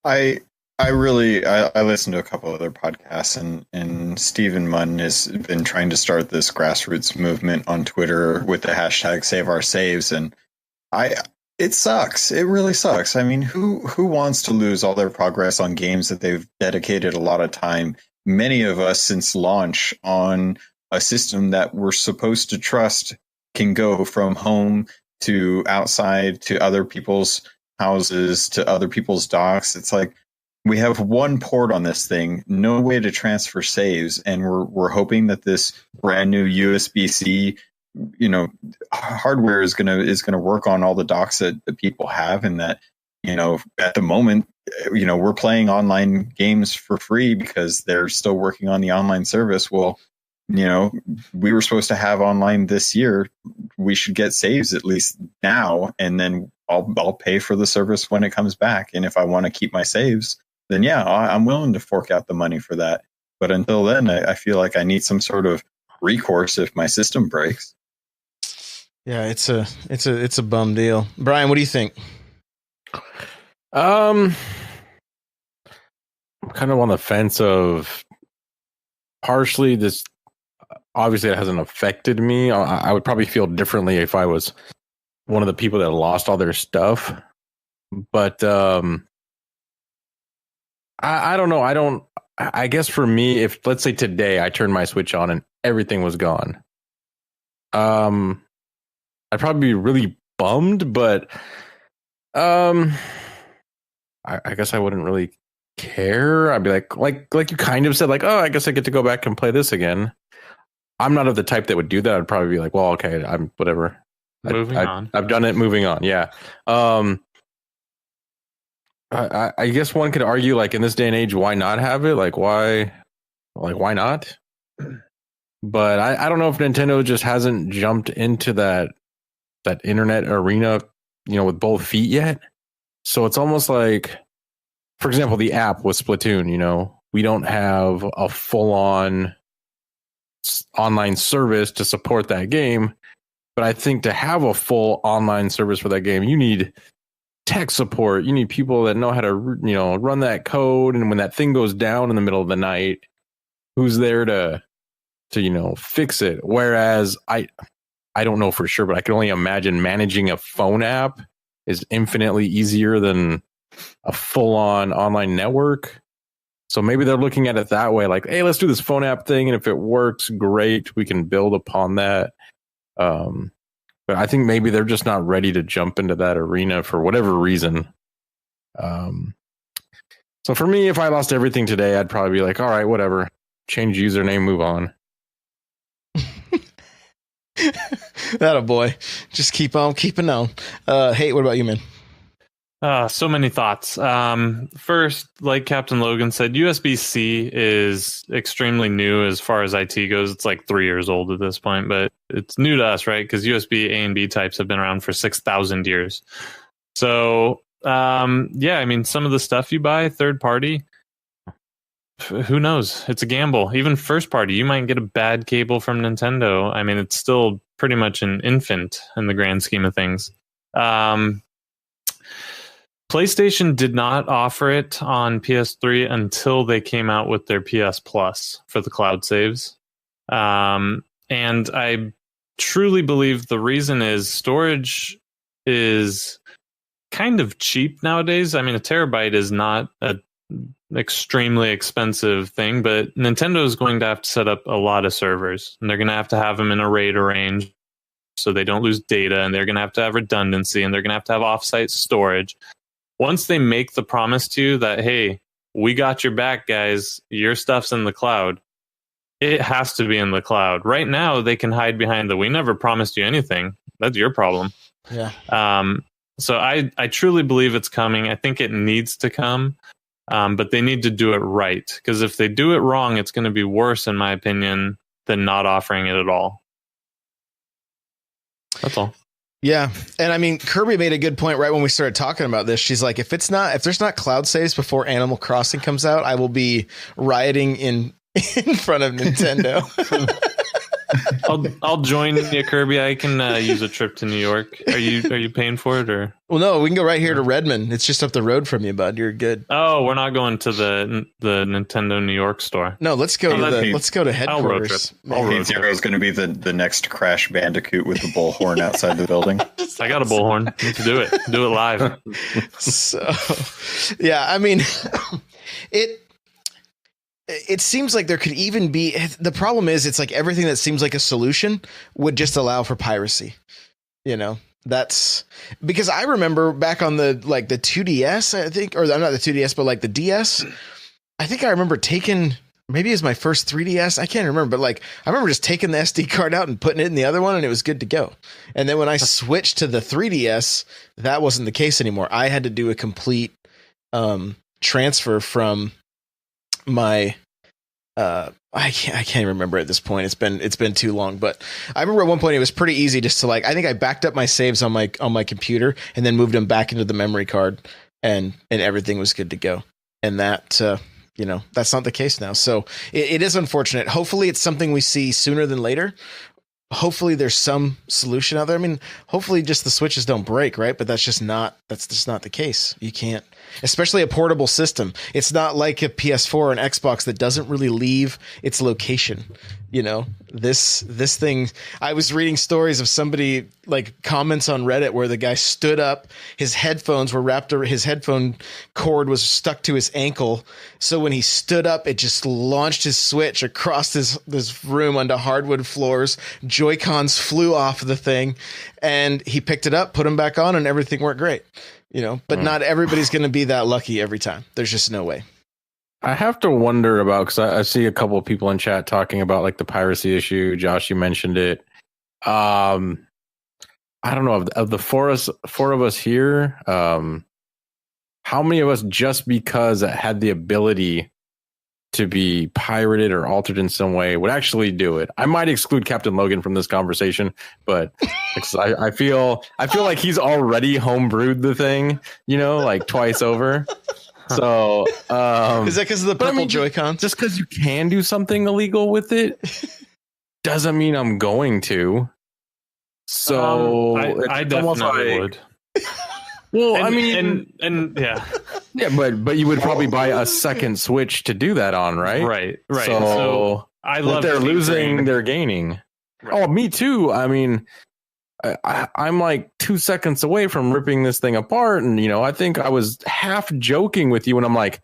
I listened to a couple other podcasts, and Stephen Munn has been trying to start this grassroots movement on Twitter with the hashtag Save Our Saves, and it sucks. It really sucks. I mean, who wants to lose all their progress on games that they've dedicated a lot of time, many of us since launch, on a system that we're supposed to trust can go from home to outside to other people's houses to other people's docks. It's like we have one port on this thing, no way to transfer saves, and we're hoping that this brand new USB-C, you know, hardware is gonna work on all the docks that people have, and that, you know, at the moment, you know, we're playing online games for free because they're still working on the online service. Well, you know, we were supposed to have online this year. We should get saves at least now, and then I'll pay for the service when it comes back. And if I want to keep my saves, then yeah, I'm willing to fork out the money for that. But until then, I feel like I need some sort of recourse if my system breaks. Yeah, it's a bum deal. Brian, what do you think? I'm kind of on the fence of partially this. Obviously, it hasn't affected me. I would probably feel differently if I was one of the people that lost all their stuff. But I don't know. I guess for me, if let's say today I turned my Switch on and everything was gone, I'd probably be really bummed, but I guess I wouldn't really care. I'd be like you kind of said, like, oh, I guess I get to go back and play this again. I'm not of the type that would do that. I'd probably be like, well, okay, I'm whatever. Moving on. I've done it. Moving on. Yeah. I guess one could argue, like, in this day and age, why not have it? Like, why not? But I don't know if Nintendo just hasn't jumped into that internet arena, you know, with both feet yet. So it's almost like, for example, the app with Splatoon, you know, we don't have a full-on online service to support that game. But I think to have a full online service for that game, you need tech support. You need people that know how to, you know, run that code. And when that thing goes down in the middle of the night, who's there to you know, fix it? Whereas I don't know for sure, but I can only imagine managing a phone app is infinitely easier than a full-on online network. So maybe they're looking at it that way, like, hey, let's do this phone app thing, and if it works, great, we can build upon that. But I think maybe they're just not ready to jump into that arena for whatever reason. So for me, if I lost everything today, I'd probably be like, all right, whatever, change username, move on. That a boy. Just keep on keeping on. Hey, what about you, man? So many thoughts. First, like Captain Logan said, USB-C is extremely new as far as IT goes. It's like 3 years old at this point, but it's new to us, right? Because USB A and B types have been around for 6,000 years. So, yeah, I mean, some of the stuff you buy third party, who knows? It's a gamble. Even first party, you might get a bad cable from Nintendo. I mean, it's still pretty much an infant in the grand scheme of things. PlayStation did not offer it on PS3 until they came out with their PS Plus for the cloud saves. And I truly believe the reason is storage is kind of cheap nowadays. I mean, a terabyte is not an extremely expensive thing, but Nintendo is going to have to set up a lot of servers, and they're going to have them in a RAID range so they don't lose data, and they're going to have redundancy, and they're going to have offsite storage. Once they make the promise to you that, hey, we got your back, guys, your stuff's in the cloud, it has to be in the cloud. Right now, they can hide behind we never promised you anything. That's your problem. Yeah. So I truly believe it's coming. I think it needs to come, but they need to do it right. Because if they do it wrong, it's going to be worse, in my opinion, than not offering it at all. That's all. Yeah. And I mean, Kirby made a good point right when we started talking about this. She's like, if there's not cloud saves before Animal Crossing comes out, I will be rioting in front of Nintendo. I'll join you, Kirby. I can use a trip to New York. Are you paying for it, or? Well, no, we can go right here to Redmond. It's just up the road from you, bud. You're good. Oh, we're not going to the Nintendo New York store. No, let's go to headquarters. Zero is going to be the next Crash Bandicoot with the bullhorn outside the building. I got a bullhorn. Let's do it. Do it live. So, yeah, I mean, It seems like there could even be, the problem is it's like everything that seems like a solution would just allow for piracy. You know, that's because I remember back on the 2DS, I think, or not the 2DS, but like the DS. I think I remember taking, maybe it was my first 3DS. I can't remember, but like, I remember just taking the SD card out and putting it in the other one and it was good to go. And then when I switched to the 3DS, that wasn't the case anymore. I had to do a complete transfer from my I can't remember at this point. It's been too long, but I remember at one point it was pretty easy just to I think I backed up my saves on my computer and then moved them back into the memory card and everything was good to go. And that that's not the case now. So it is unfortunate. Hopefully it's something we see sooner than later. Hopefully there's some solution out there. I mean, hopefully just the switches don't break, right? But that's just not the case. You can't, especially a portable system. It's not like a PS4 or an Xbox that doesn't really leave its location. You know, this thing, I was reading stories of somebody comments on Reddit where the guy stood up, his headphones were wrapped around, his headphone cord was stuck to his ankle. So when he stood up, it just launched his Switch across this room onto hardwood floors. Joy-Cons flew off the thing and he picked it up, put them back on, and everything worked great. You know, but not everybody's going to be that lucky every time. There's just no way. I have to wonder about, because I see a couple of people in chat talking about the piracy issue. Josh, you mentioned it. I don't know, of the four of us here, how many of us, just because it had the ability to be pirated or altered in some way, would actually do it? I might exclude Captain Logan from this conversation, but I feel like he's already homebrewed the thing, twice over. So is that because of the purple Joy-Con? Just because you can do something illegal with it doesn't mean I'm going to. So I definitely would. Well, yeah, but you would probably buy a second Switch to do that on, right? Right. So I love they're losing, they're gaining. Right. Oh, me too. I mean, I'm 2 seconds away from ripping this thing apart, and I think I was half joking with you when I'm like,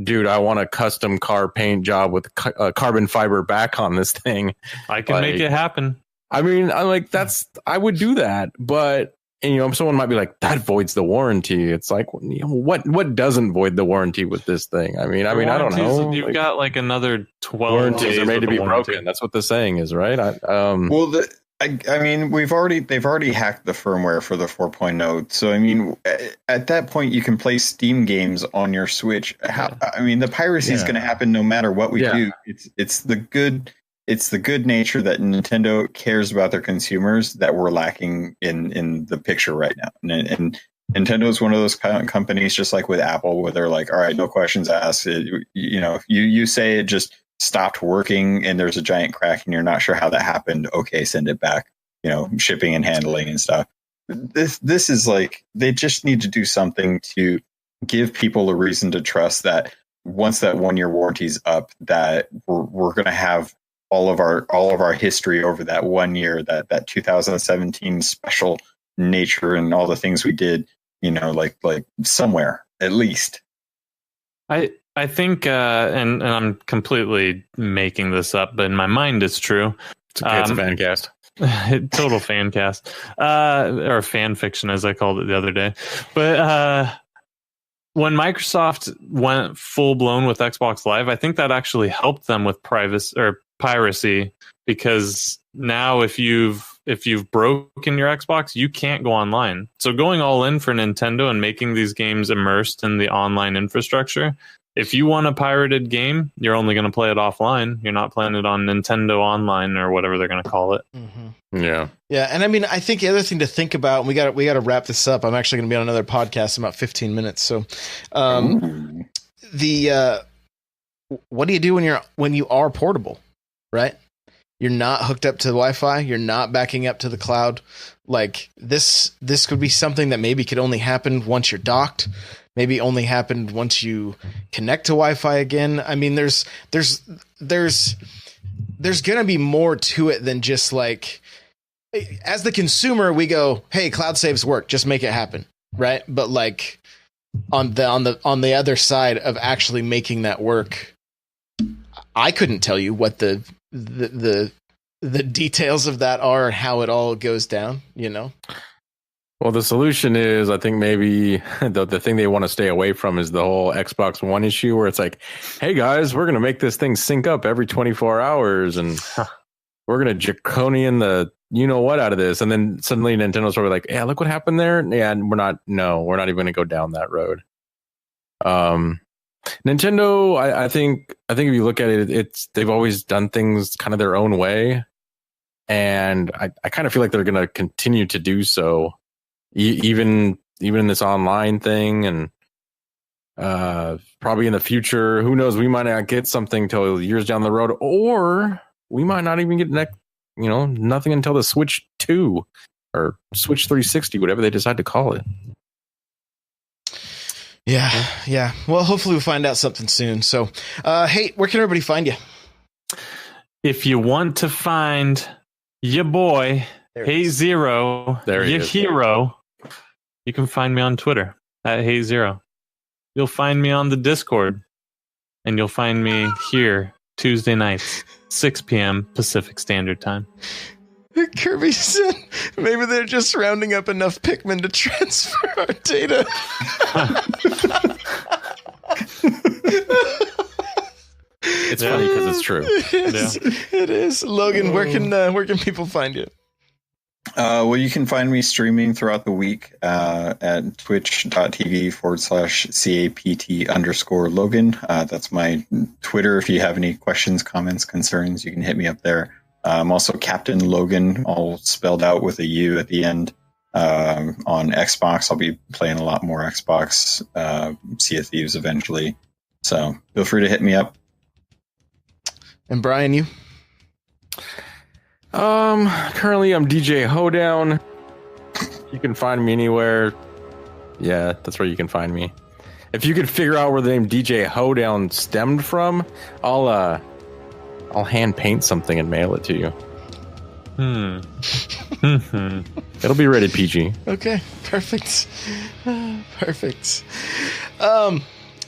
dude, I want a custom car paint job with carbon fiber back on this thing. I can make it happen. I mean, I would do that, but someone might be like, that voids the warranty. It's like, what doesn't void the warranty with this thing? I mean, I don't know. You've got another 12 warranties are made to be broken. That's what the saying is, right? I mean, they've already hacked the firmware for the 4.0. So I mean, at that point, you can play Steam games on your Switch. I mean, the piracy is going to happen no matter what we do. It's the good nature that Nintendo cares about their consumers that we're lacking in the picture right now. And Nintendo is one of those companies, just like with Apple, where they're like, all right, no questions asked. If you say it just stopped working and there's a giant crack and you're not sure how that happened, okay, send it back. Shipping and handling and stuff. This is like, they just need to do something to give people a reason to trust that once that 1 year warranty's up, that we're going to have all of our history over that 1 year, that 2017 special nature and all the things we did, like somewhere at least. I think, and I'm completely making this up, but in my mind it's true. It's a fan cast. Total fan cast. Or fan fiction, as I called it the other day. But when Microsoft went full blown with Xbox Live, I think that actually helped them with piracy, because now if you've broken your Xbox, you can't go online. So going all in for Nintendo and making these games immersed in the online infrastructure, if you want a pirated game, you're only going to play it offline. You're not playing it on Nintendo Online or whatever they're going to call it. Mm-hmm. Yeah. And I mean, I think the other thing to think about, and we got to wrap this up. I'm actually going to be on another podcast in about 15 minutes. So, what do you do when you are portable, right? You're not hooked up to the Wi-Fi. You're not backing up to the cloud. Like this could be something that maybe could only happen once you're docked. Maybe only happened once you connect to Wi-Fi again. I mean, there's gonna be more to it than just like, as the consumer, we go, hey, cloud saves work, just make it happen, right? But like on the other side of actually making that work, I couldn't tell you what the details of that are and how it all goes down, Well, the solution is, I think maybe the thing they want to stay away from is the whole Xbox One issue, where it's like, hey guys, we're going to make this thing sync up every 24 hours and we're going to draconian the what out of this. And then suddenly Nintendo's sort of like, yeah, look what happened there. Yeah, and we're not even going to go down that road. Nintendo, I think if you look at it, they've always done things kind of their own way. And I kind of feel like they're going to continue to do so. Even in this online thing, and probably in the future, who knows? We might not get something till years down the road, or we might not even get nothing until the Switch 2 or Switch 360, whatever they decide to call it. Yeah. Well, hopefully we'll find out something soon. So, hey, where can everybody find you? If you want to find your boy, Hey Zero, your hero, you can find me on Twitter at Hey Zero. You'll find me on the Discord, and you'll find me here Tuesday nights, 6 p.m. Pacific Standard Time. Kirby said maybe they're just rounding up enough Pikmin to transfer our data. It's funny because it's true. It is. Logan, where can people find you? Well, you can find me streaming throughout the week at twitch.tv/CAPT_Logan. That's my Twitter. If you have any questions, comments, concerns, you can hit me up there. I'm also Captain Logan, all spelled out with a U at the end. On Xbox, I'll be playing a lot more Xbox, Sea of Thieves eventually. So feel free to hit me up. And Brian, you? Currently I'm DJ Hoedown. You can find me anywhere. Yeah, that's where you can find me. If you could figure out where the name DJ Hoedown stemmed from, I'll hand paint something and mail it to you. It'll be rated PG. Okay, perfect. Perfect. Guys,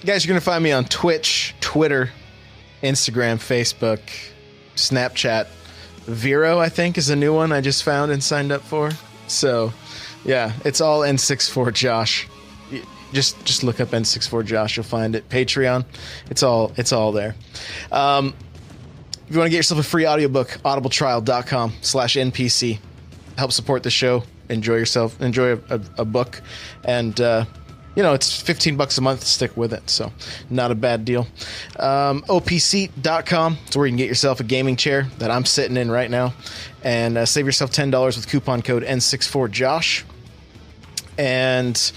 you're gonna find me on Twitch, Twitter, Instagram, Facebook, Snapchat. Vero, I think, is a new one I just found and signed up for. So, yeah, it's all N64 Josh. Just look up N64 Josh, you'll find it. Patreon, it's all there. If you want to get yourself a free audiobook, audibletrial.com/NPC. Help support the show. Enjoy yourself. Enjoy a book. And, it's $15 a month. Stick with it. So not a bad deal. OPSeat.com. It's where you can get yourself a gaming chair that I'm sitting in right now. And save yourself $10 with coupon code N64Josh. And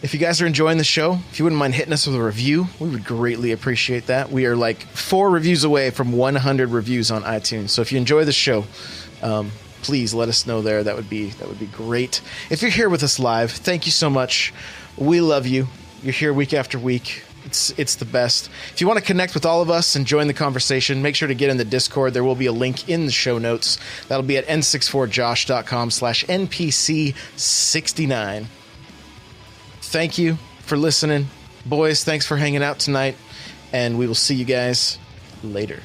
if you guys are enjoying the show, if you wouldn't mind hitting us with a review, we would greatly appreciate that. We are like 4 reviews away from 100 reviews on iTunes. So if you enjoy the show, please let us know there. That would be great. If you're here with us live, thank you so much. We love you. You're here week after week. It's the best. If you want to connect with all of us and join the conversation, make sure to get in the Discord. There will be a link in the show notes. That'll be at n64josh.com/NPC69. Thank you for listening. Boys, thanks for hanging out tonight. And we will see you guys later.